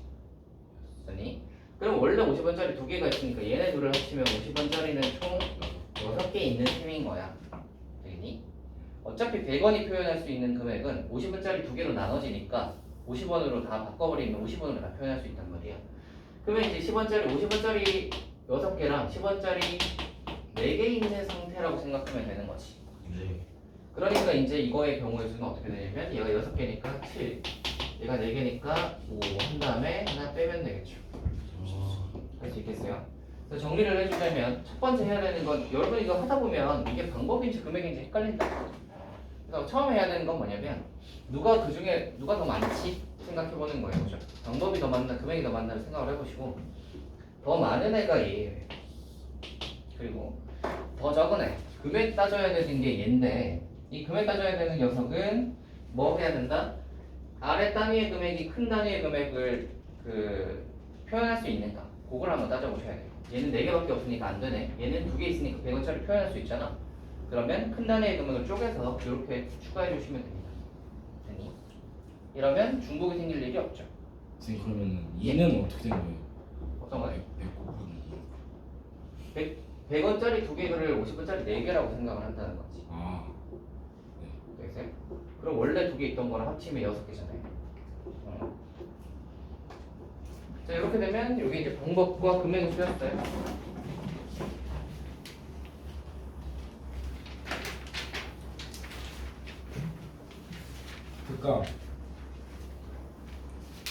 아니? 그럼 원래 50원짜리 2개가 있으니까 얘네 둘을 합치면 50원짜리는 총 6개 있는 셈인 거야. 되겠니? 어차피 100원이 표현할 수 있는 금액은 50원짜리 2개로 나눠지니까 50원으로 다 바꿔버리면 50원으로 다 표현할 수 있단 말이야. 그러면 이제 50원짜리 6개랑 10원짜리 4개 있는 상태라고 생각하면 되는 거지. 네. 그러니까 이제 이거의 경우의 수는 어떻게 되냐면 얘가 6개니까 7, 얘가 4개니까 5 한 다음에 하나 빼면 되겠죠. 할 수 있겠어요? 그래서 정리를 해주자면 첫 번째 해야 되는 건 여러분 이거 하다 보면 이게 방법인지 금액인지 헷갈린다. 그래서 처음 해야 되는 건 뭐냐면 누가 더 많지? 생각해보는 거예요. 그죠? 방법이 더 맞나 금액이 더 맞나를 생각을 해보시고 더 많은 애가 얘예요. 그리고 더 적은 애 금액 따져야 되는 게 얘인데 이 금액 따져야 되는 녀석은 뭐 해야 된다? 아래 단위의 금액이 큰 단위의 금액을 표현할 수 있는가? 그걸 한번 따져보셔야 돼요. 얘는 4개밖에 없으니까 안 되네. 얘는 2개 있으니까 100원짜리 표현할 수 있잖아. 그러면 큰 단위의 금액을 쪼개서 이렇게 추가해 주시면 됩니다. 됐니? 이러면 중복이 생길 일이 없죠. 선생님 그러면 2는 어떻게 된 거예요? 어떤 거요? 100 곱하기 100원짜리 2개를 50원짜리 4개라고 생각을 한다는 거지. 아 되겠어요? 그럼 원래 2개 있던 거랑 합치면 6개잖아요. 자, 이렇게 되면 여기 이제 방법과 금액을 쓰였어요. 그러니까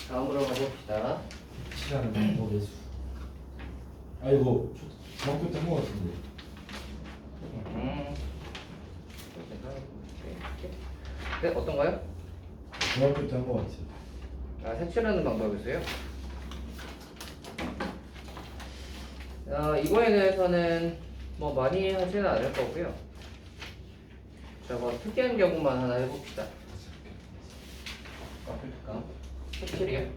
다음으로 가봅시다. 치라는 방법의 수. 아 이거 중학교 때 한 거 같은데. 네, 어떤가요? 중학교 때 한 거 같아요. 아, 색칠하는 방법이세요? 이거에 대해서는 뭐 많이 하지는 않을 거고요. 자, 뭐 특이한 경우만 하나 해봅시다. 특강 색칠이요?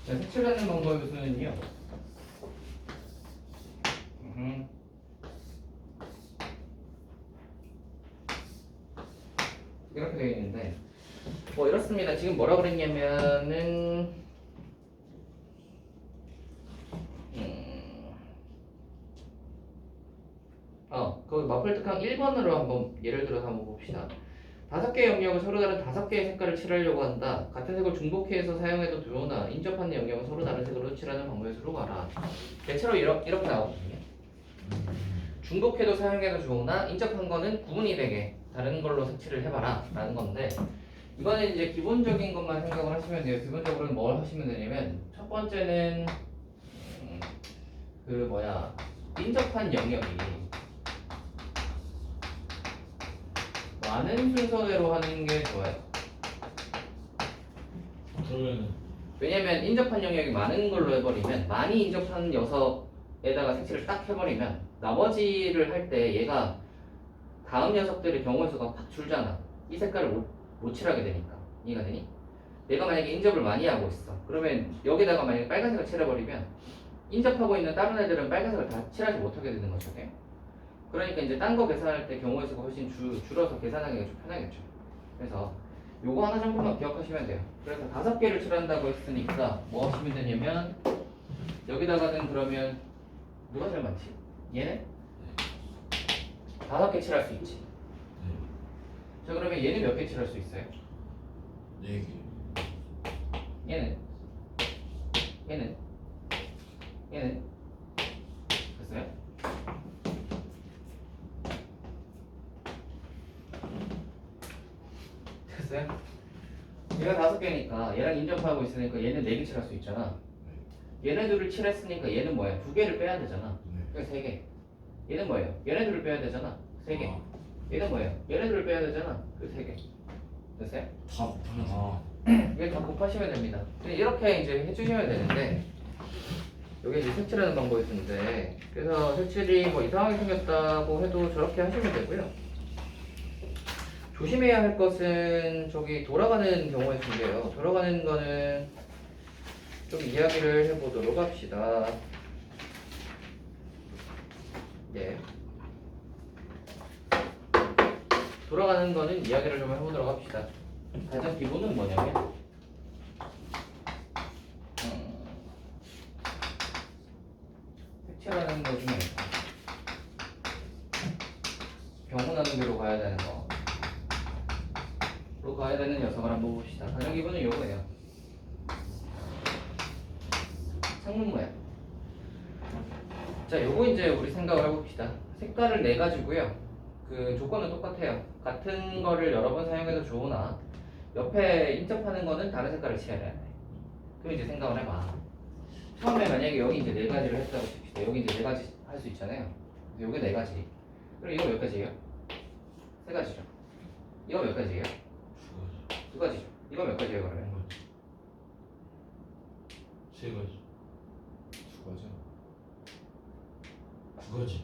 자, 색칠하는 방법의 수는요. 이렇게 되어 있는데 뭐 이렇습니다. 지금 뭐라 그랬냐면은 그 마플 특강 1번으로 한번 예를 들어서 한번 봅시다. 5개의 영역을 서로 다른 5개의 색깔을 칠하려고 한다. 같은 색을 중복해서 사용해도 좋으나 인접하는 영역은 서로 다른 색으로 칠하는 방법의 수로 가라. 대체로 이렇게 나오거든요. 중복해도 사용해도 좋으나 인접한 거는 구분이 되게 다른 걸로 색칠을 해봐라 라는 건데 이거는 이제 기본적인 것만 생각을 하시면 돼요. 기본적으로는 뭘 하시면 되냐면 첫 번째는 인접한 영역이 많은 순서대로 하는 게 좋아요. 그러면 왜냐면 인접한 영역이 많은 걸로 해버리면 많이 인접한 녀석에다가 색칠을 딱 해버리면 나머지를 할 때 얘가 다음 녀석들의 경우의 수가 팍 줄잖아. 이 색깔을 못 칠하게 되니까. 이해가 되니? 내가 만약에 인접을 많이 하고 있어. 그러면 여기다가 만약에 빨간색을 칠해버리면 인접하고 있는 다른 애들은 빨간색을 다 칠하지 못하게 되는 거죠. 그러니까 이제 딴 거 계산할 때 경우의 수가 훨씬 줄어서 계산하기가 좀 편하겠죠. 그래서 요거 하나 정도만 기억하시면 돼요. 그래서 5개를 칠한다고 했으니까 뭐 하시면 되냐면 여기다가는 그러면 누가 제일 많지? 얘네? 5개 칠할 수 있지. 자, 그러면 얘는 몇 개 칠할 수 있어요? 4개 얘는? 얘는? 얘는? 됐어요? 됐어요? 얘가 5개니까 얘랑 인접하고 있으니까 얘는 4개 칠할 수 있잖아. 얘네들을 칠했으니까 얘는 뭐야? 2개를 빼야 되잖아. 그래서 3개. 얘는 뭐예요? 얘네들을 빼야 되잖아. 3개. 얘는 뭐예요? 얘네들을 빼야 되잖아. 그 3개. 됐어요? 다 곱하면 이게 다 곱하시면 됩니다. 이렇게 이제 해주시면 되는데 여기 이제 색칠하는 방법이 있는데 그래서 색칠이 뭐 이상하게 생겼다고 해도 저렇게 하시면 되고요. 조심해야 할 것은 저기 돌아가는 경우의 수인데요. 돌아가는 거는 좀 이야기를 해보도록 합시다. 네. 돌아가는 거는 이야기를 좀 해보도록 합시다. 가장 기본은 뭐냐면 색칠하는 거 중에 병원하는 대로 가야 되는 거로 가야 되는 녀석을 한번 봅시다. 가장 기본은 요거예요. 창문 모양. 자, 요거 이제 우리 생각을 해봅시다. 색깔을 내 가지고요. 그 조건은 똑같아요. 같은 거를 여러 번 사용해도 좋으나 옆에 인접하는 거는 다른 색깔을 칠해야 돼. 그럼 이제 생각을 해봐. 처음에 만약에 여기 이제 네 가지를 했다고 칩시다. 여기 이제 네 가지 할 수 있잖아요. 여기 네 가지. 그럼 이거 몇 가지예요? 세 가지죠. 이거 몇 가지예요? 두 가지죠. 이거 몇 가지예요 그러면? 세 가지. 두 가지. 두 가지.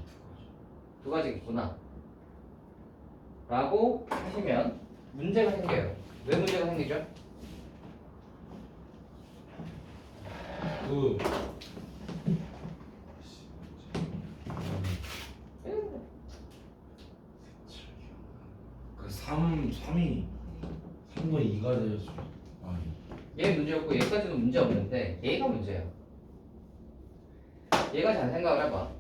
두 가지겠구나. 라고 하시면 문제가 생겨요. 왜 문제가 생기죠? 그 그 3이 3분의 2가 되었어. 아니. 얘 문제 없고 얘까지도 문제 없는데 얘가 문제예요. 얘가 잘 생각을 해봐.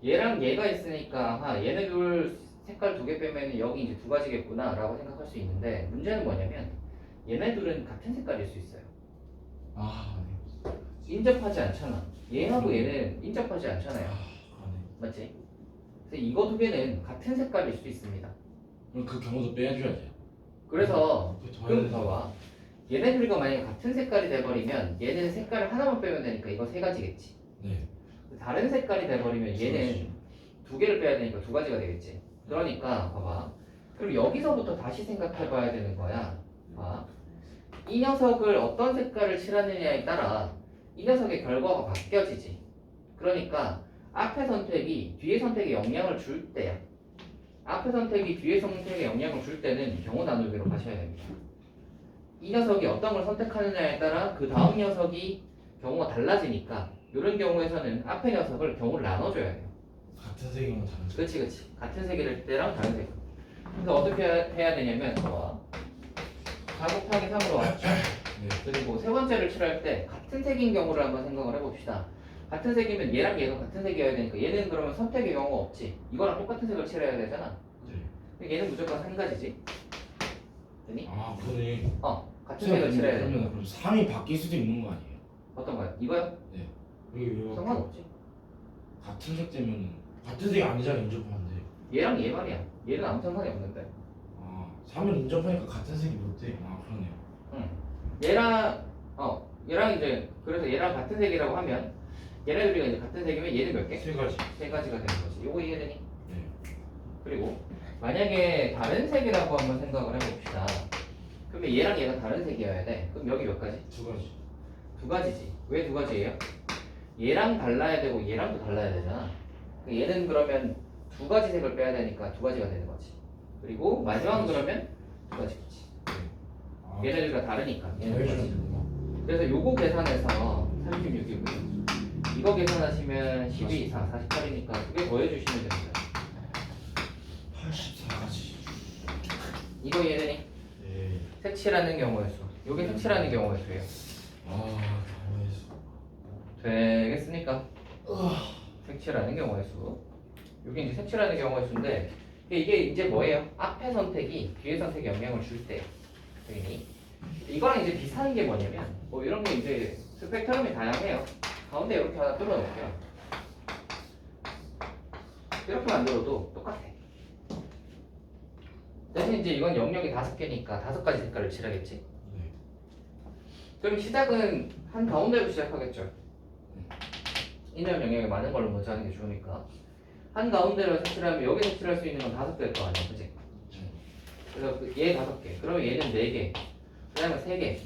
얘랑 얘가 있으니까 얘네 둘 색깔 두 개 빼면 여기 이제 두 가지겠구나 라고 생각할 수 있는데 문제는 뭐냐면 얘네 둘은 같은 색깔일 수 있어요. 아, 네. 인접하지 않잖아. 얘하고 얘는 인접하지 않잖아요. 아, 네. 맞지? 그래서 이거 두 개는 같은 색깔일 수 있습니다. 그럼 그 경우도 빼줘야 돼요. 그래서 그 더해야 그럼 되잖아. 봐봐. 얘네 둘이가 만약에 같은 색깔이 돼버리면 얘는 색깔을 하나만 빼면 되니까 이거 세 가지겠지. 네. 다른 색깔이 돼버리면 얘는 두 개를 빼야 되니까 두 가지가 되겠지. 그러니까 봐봐. 그럼 여기서부터 다시 생각해봐야 되는 거야. 봐. 이 녀석을 어떤 색깔을 칠하느냐에 따라 이 녀석의 결과가 바뀌어지지. 그러니까 앞에 선택이 뒤에 선택에 영향을 줄 때야. 앞에 선택이 뒤에 선택에 영향을 줄 때는 경우 나누기로 가셔야 됩니다. 이 녀석이 어떤 걸 선택하느냐에 따라 그 다음 녀석이 경우가 달라지니까 이런 경우에서는 앞에 녀석을 경우를 나눠줘야 돼요. 같은 색이면 다른 색. 그치. 같은 색일 때랑 다른 색. 그래서 어떻게 해야 되냐면 봐봐. 4 곱하기 3으로 왔죠. 네. 그리고 세 번째를 칠할 때 같은 색인 경우를 한번 생각을 해봅시다. 같은 색이면 얘랑 얘가 같은 색이어야 되니까 얘는 그러면 선택의 경우가 없지. 이거랑 똑같은 색을 칠해야 되잖아. 네. 얘는 무조건 한 가지지. 되니? 아, 그러네. 같은 색을 칠해야 돼. 그러면 3이 바뀔 수도 있는 거 아니에요? 어떤 거야? 이거요? 이게 상관없지. 같은 색 되면 같은 색이 아니잖아 인접하는데. 얘랑 얘 말이야. 얘는 아무 상관이 없는데. 아, 3을 인접하니까 같은 색이 못 돼. 아, 그러네요. 응. 얘랑 이제 그래서 얘랑 같은 색이라고 하면 얘네들이 이제 같은 색이면 얘는 몇 개? 세 가지. 세 가지가 되는 거지. 요거 이해되니? 네. 그리고 만약에 다른 색이라고 한번 생각을 해봅시다. 그러면 얘랑 얘가 다른 색이어야 돼. 그럼 여기 몇 가지? 두 가지. 두 가지지. 왜 두 가지예요? 얘랑 달라야 되고 얘랑도 달라야 되잖아. 얘는 그러면 두 가지 색을 빼야 되니까 두 가지가 되는 거지. 그리고 마지막은 그러면 두 가지겠지. 아, 얘네들과 다르니까. 얘는 두 더해주면 가지. 되구나. 그래서 요거 계산해서 36이고요. 이거 계산하시면 12, 4, 48이니까 두 개 더해주시면 됩니다. 84가지. 이거 이해되니? 네. 색칠하는 경우의 수. 요게 색칠하는 경우의 수예요. 아, 더해서. 되겠습니까? 색칠하는 경우의 수. 요게 이제 색칠하는 경우의 수인데 이게 이제 뭐예요? 앞에 선택이 뒤에 선택에 영향을 줄 때. 되니? 이거랑 이제 비슷한 게 뭐냐면 뭐 이런 게 이제 스펙트럼이 다양해요. 가운데 이렇게 하나 뚫어 놓을게요. 이렇게 만들어도 똑같아. 대신 이제 이건 영역이 5개니까 5가지 색깔을 칠하겠지. 네. 그럼 시작은 한 가운데로 시작하겠죠. 인열 영역이 많은 걸로 먼저 하는 게 좋으니까 한 가운데로 색칠하면 여기 색칠할 수 있는 건 5개일 거 아니야, 그치? 그래서 얘 5개, 그러면 얘는 4개, 그 다음에 3개,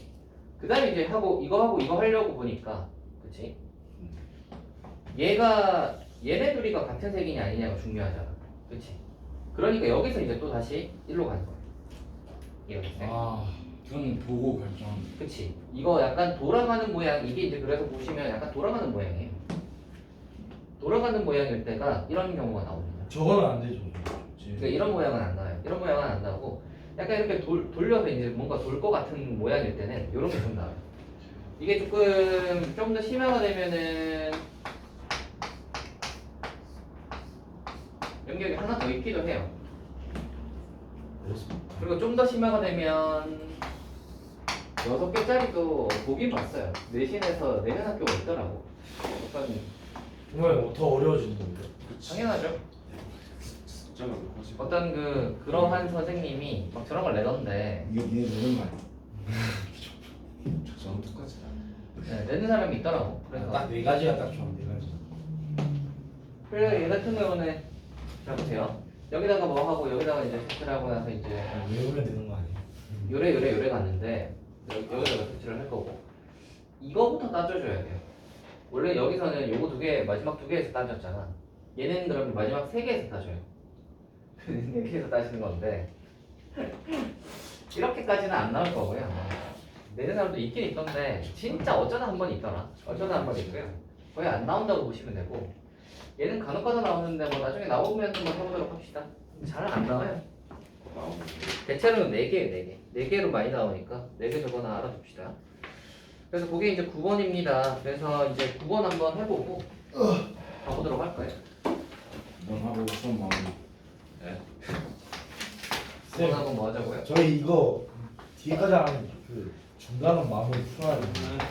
그 다음에 이제 하고 이거 하려고 보니까, 그치? 얘네 둘이가 같은 색이냐 아니냐가 중요하잖아, 그치? 그러니까 여기서 이제 또 다시 일로 가는 거야. 이렇게. 아, 그건 보고 결정하면 돼요. 그치? 이거 약간 돌아가는 모양, 이게 이제 그래서 보시면 약간 돌아가는 모양이에요. 돌아가는 모양일 때가 이런 경우가 나옵니다. 저거는 안 되죠. 그러니까 이런 모양은 안 나와요. 이런 모양은 안 나오고 약간 이렇게 돌려서 이제 뭔가 돌 것 같은 모양일 때는 이런 게 좀 나와요. 이게 조금 좀 더 심화가 되면은 연결이 하나 더 있기도 해요. 그리고 좀 더 심화가 되면 6개짜리도 보긴 봤어요. 내신에서 내년 학교가 있더라고. 약간 정말 더 어려워지는 겁니다. 당연하죠. 숫자가 몇 가지? 어떤 그러한 선생님이 막 저런 걸 내던데 이게 얘 노는 거 아니야? 저는 똑같이. 네, 내는 사람이 있더라고. 그래서 딱 네 가지가 딱 좋아, 네 가지. 그래서 얘 같은 경우는 자 보세요. 여기다가 뭐 하고 여기다가 이제 색칠을 하고 나서 이제 외우면 되는 거 아니에요? 요래 갔는데 여기다가 색칠을 할 거고 이거부터 따져줘야 돼요. 원래 여기서는 요거 두 개, 마지막 두 개에서 따졌잖아. 얘는 그럼 마지막 세 개에서 따져요. 네 개에서 따지는 건데 이렇게까지는 안 나올 거고요. 내는 사람도 있긴 있던데 진짜 어쩌다 한 번 있더라. 어쩌다 한 번 있고요. 거의 안 나온다고 보시면 되고 얘는 간혹가다 나오는데 뭐 나중에 나오면 한번 해보도록 합시다. 잘 안 나와요. 대체로는 4개예요, 4개. 4개로 많이 나오니까 4개 저거나 알아둡시다. 그래서 그게 이제 9번입니다. 그래서 이제 9번 한번 해보고 가보도록 할 거예요. 이번 하고 수업 마무리. 9번 한번 뭐 하자고요? 저희 이거 뒤에까지 하는 그 중간은 마무리 풀어야 되는데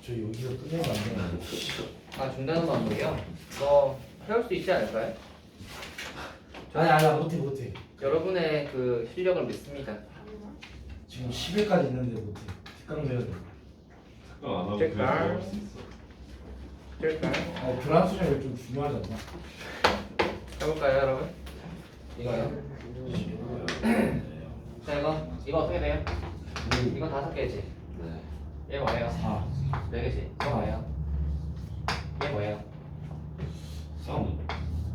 저희 여기서 끝내면 안 되는데. 아 중단은 마무리요? 뭐 해올 수 있지 않을까요? 아니 못해. 여러분의 그 실력을 믿습니다. 지금 10회까지 있는데 못해. 특강 내야 돼. 안 하고 잭 그냥 발. 먹을 수 있어. 될까요? 교란 수준이 좀 중요하지 않나? 해볼까요 여러분? 이거요? 자 이거 어떻게 돼요? 이거 5개지? 네. 얘 뭐예요? 4, 4개지? 이거 뭐예요? 얘 뭐예요? 3,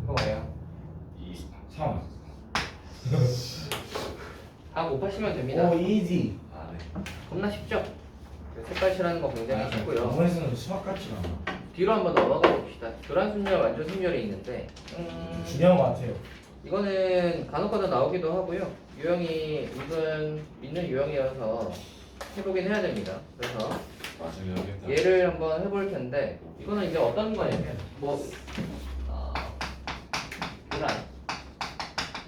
이거 뭐예요? 2, 3. 다 곱하시면 됩니다. 오 이지. 아, 네. 겁나 쉽죠? 색깔 칠하는 거 굉장히 쉽고요. 영어에서는 수학 같지가 않아. 뒤로 한번 넘어가 봅시다. 교란 순열, 완전 순열이 있는데 중요한 거 같아요. 이거는 간혹가다 나오기도 하고요. 유형이 은근 믿는 유형이어서 해보긴 해야 됩니다. 그래서 나중에 하겠다. 얘를 한번 해볼 텐데 이거는 이제 어떤 거냐면 교란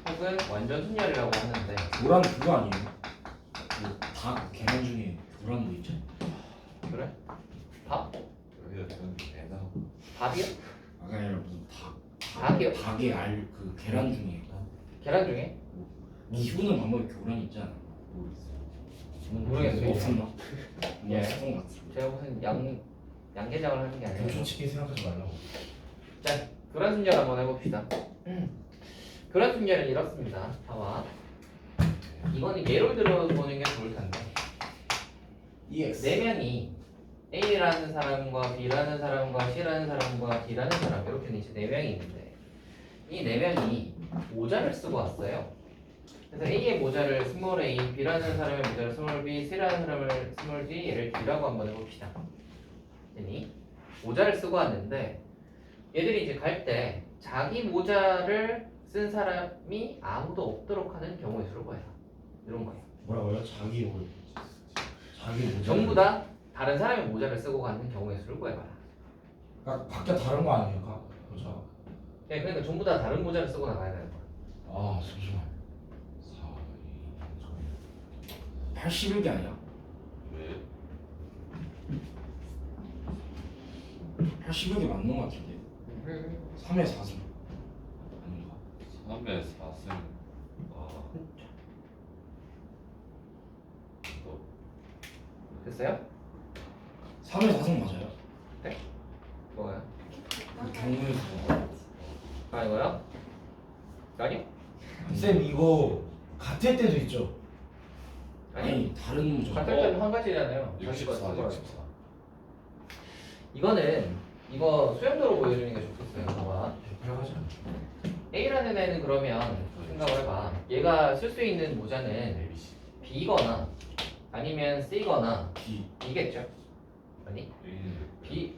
혹은 완전 순열이라고 하는데 교란 그거 아니에요? 그닭 계란 중에 교란도 있죠? 그래? 밥? 여기다 대면 되나? 밥이요? 아까 아니라 무슨 닭이요? 닭의 알 그 계란 중에 계란 중에? 기우는 방법이 교란 있지 않아? 모르겠어요. 없었나? 예. 없었던 것 같아. 제가 무슨 양계장을 하는 게 아니라 교촌치킨 생각하지 말라고. 자, 교란 순열 한번 해봅시다. 교란 순열은 이렇습니다. 봐봐. 이거는 예를 들어보는 게 좋을 텐데 EX. 네 명이 A라는 사람과 B라는 사람과 C라는 사람과 D라는 사람 이렇게 이제 4명이 있는데 이 4명이 모자를 쓰고 왔어요. 그래서 A의 모자를 스몰 a, B라는 사람의 모자를 스몰 b, C라는 사람을 스몰 d, 얘를 D라고 한번 해봅시다. 그랬더니 모자를 쓰고 왔는데 얘들이 이제 갈 때 자기 모자를 쓴 사람이 아무도 없도록 하는 경우의 수를 구해라. 이런 거예요. 뭐라고요? 자기 모자. 전부 다 다른 사람의 모자를 쓰고 가는 경우의 수를 구해봐라. 그러니까 각자 다른 거 아니에요? 각 모자. 네, 그러니까 전부 다 다른 모자를 쓰고 나가야 되는 거야. 아 잠시만. 4, 81개 아니야? 왜? 81개 맞는 것 같은데. 3에 4승. 아닌가? 3에 4승. 아, 또 됐어요? 3에 4승 맞아요? 뭐가요? 그 경우의 수. 아 이거요? 아니요? 쌤 이거 같을 때도 있죠? 아니요? 아니 다른 모자. 같을 때는 한 가지잖아요. 64, 64. 이거는 이거 수염도로 보여주는 게 좋겠어요. 봐봐. 별하지 않죠. A라는 애는 그러면 생각을 해봐. 얘가 쓸 수 있는 모자는 ABC. B거나 아니면 C거나 D. B겠죠? 아니? A는 B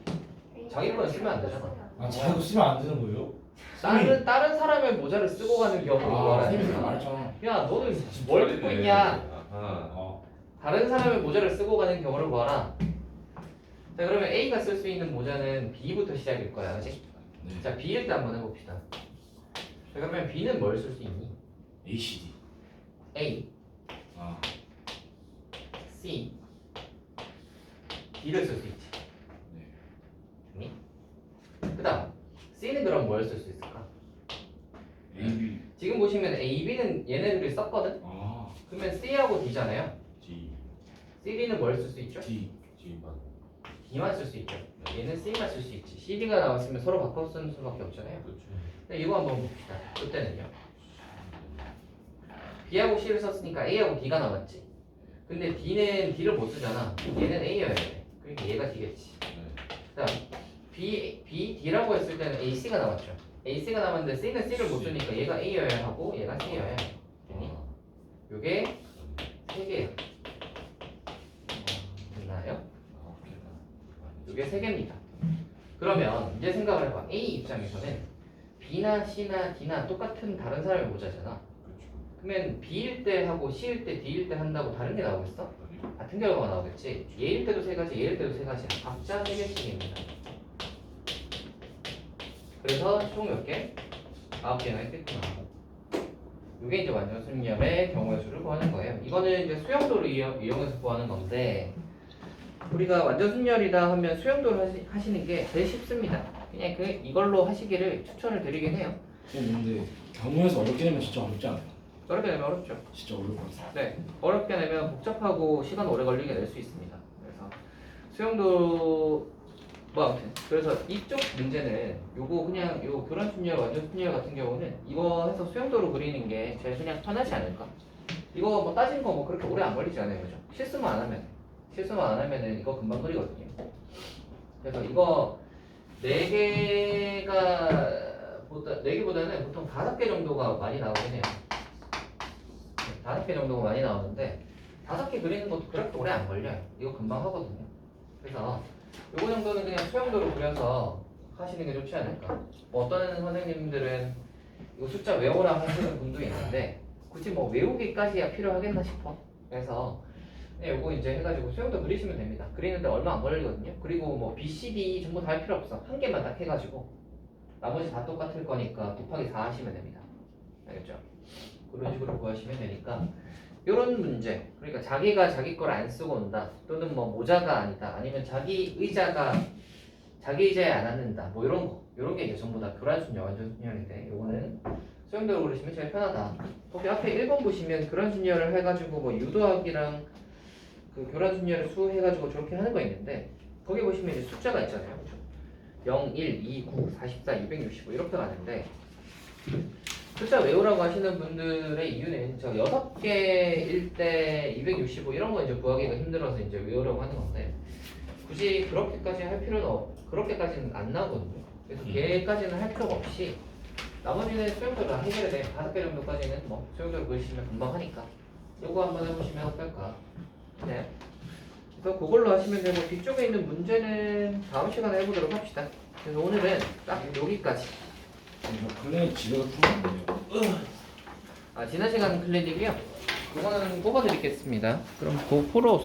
자기 거는 쓰면 안 되잖아. 아 자기도 쓰면 안 되는 거예요? 다른 사람의 모자를 쓰고 가는 경우를 아 쌤이 말하는 거야. 말했잖아. 야 너는 뭘 듣고 있냐? 아하. 다른 사람의 모자를 쓰고 가는 경우를 봐라. 자 그러면 A가 쓸 수 있는 모자는 B부터 시작일 거야, 그렇지? 네. 자 B일 때 한번 해봅시다. 자 그러면 B는 뭘 쓸 수 있니? ACD. A, 아 C, D를 쓸 수 있지. 네. 그다음 C는 그럼 뭘 쓸 수 있을까? AB. 지금 보시면 A, B는 얘네들이 썼거든. 아 그러면 C하고 D잖아요. D, C, D는 뭘 쓸 수 있죠? D. D만. D만 쓸 수 있죠. 얘는 C만 쓸 수 있지. CD가 나왔으면 서로 바꿔 쓰는 수밖에 없잖아요. 그렇죠. 근데 이거 한번 봅시다. 그때는요. B하고 C를 썼으니까 A하고 D가 남았지. 근데 D는 D를 못 쓰잖아. 얘는 A여야 돼. 그러니까 얘가 D겠지. 자, D라고 했을 때는 AC가 남았죠. AC가 남았는데 C는 C를 못 쓰니까 얘가 A여야 하고 얘가 C여야 해. 되니? 요게 3개예요. 됐나요? 요게 3개입니다. 그러면 이제 생각을 해봐. A 입장에서는 B나 C나 D나 똑같은 다른 사람의 모자잖아. 그러면 B일 때 하고 C일 때 D일 때 한다고 다른 게 나오겠어? 같은 결과가 나오겠지. A일 때도 3가지, A일 때도 3가지야. 각자 3개씩입니다. 그래서 총 몇 개? 9개나 했겠구나. 이게 이제 완전 수렴의 경우의 수를 구하는 거예요. 이거는 이제 수용도를 이용해서 구하는 건데 우리가 완전 순열이다 하면 수용도를 하시는 게 제일 쉽습니다. 그냥 이걸로 하시기를 추천을 드리긴 해요. 근데 경우에서 어렵게 되면 진짜 어렵지 않아요? 어렵게 내면 어렵죠. 진짜 어려울 것 같아요. 네, 어렵게 내면 복잡하고 시간 오래 걸리게 낼 수 있습니다. 그래서 수용도 뭐 아무튼 그래서 이쪽 문제는 요거 그냥 요 교란 순열 완전 순열 같은 경우는 이거 해서 수용도로 그리는 게 제일 그냥 편하지 않을까? 이거 뭐 따진 거 뭐 그렇게 오래 안 걸리지 않아요, 그죠? 실수만 안 하면은 이거 금방 그리거든요. 그래서 이거 4개보다는 보통 5개 정도가 많이 나오긴 해요. 5개 정도가 많이 나오는데 5개 그리는 것도 그렇게 오래 안 걸려요. 이거 금방 하거든요. 그래서 요거 정도는 그냥 수용도로 그려서 하시는 게 좋지 않을까. 뭐 어떤 선생님들은 이거 숫자 외우라 하시는 분도 있는데 굳이 뭐 외우기까지야 필요하겠나 싶어. 그래서 요거 이제 해가지고 수용도 그리시면 됩니다. 그리는데 얼마 안 걸리거든요. 그리고 뭐 B, C, D 전부 다 할 필요 없어. 한 개만 딱 해가지고 나머지 다 똑같을 거니까 곱하기 4 하시면 됩니다. 알겠죠? 그런 식으로 구하시면 되니까 요런 문제, 그러니까 자기가 자기 걸 안 쓰고 온다, 또는 뭐 모자가 아니다, 아니면 자기 의자가 자기 의자에 안 앉는다, 뭐 요런 게 이제 전부 다 교란순열, 완전순열인데 요거는 수용도로 그리시면 제일 편하다. 거기 앞에 1번 보시면 교란순열을 해가지고 뭐 유도하기랑 그 교란순열을 수해가지고 저렇게 하는 거 있는데 거기 보시면 이제 숫자가 있잖아요, 그렇죠? 0, 1, 2, 9, 44, 265 이렇게 가는데 숫자 외우라고 하시는 분들의 이유는 저 6개일 때 265 이런 거 이제 구하기가 힘들어서 이제 외우려고 하는 건데 굳이 그렇게까지 할 필요는 그렇게까지는 안 나오거든요. 그래서 걔까지는 할 필요가 없이 나머지는 수용도로 다 해결이 돼. 5개 정도까지는 뭐 수용도로 그리시면 금방 하니까 요거 한번 해보시면 어떨까. 네. 그래서 그걸로 하시면 되고 뒤쪽에 있는 문제는 다음 시간에 해보도록 합시다. 그래서 오늘은 딱 여기까지. 이거 클레이 집에서 풀면 안 돼요. 지난 시간 클리닉이요? 그거는 뽑아드리겠습니다. 그럼 그 포로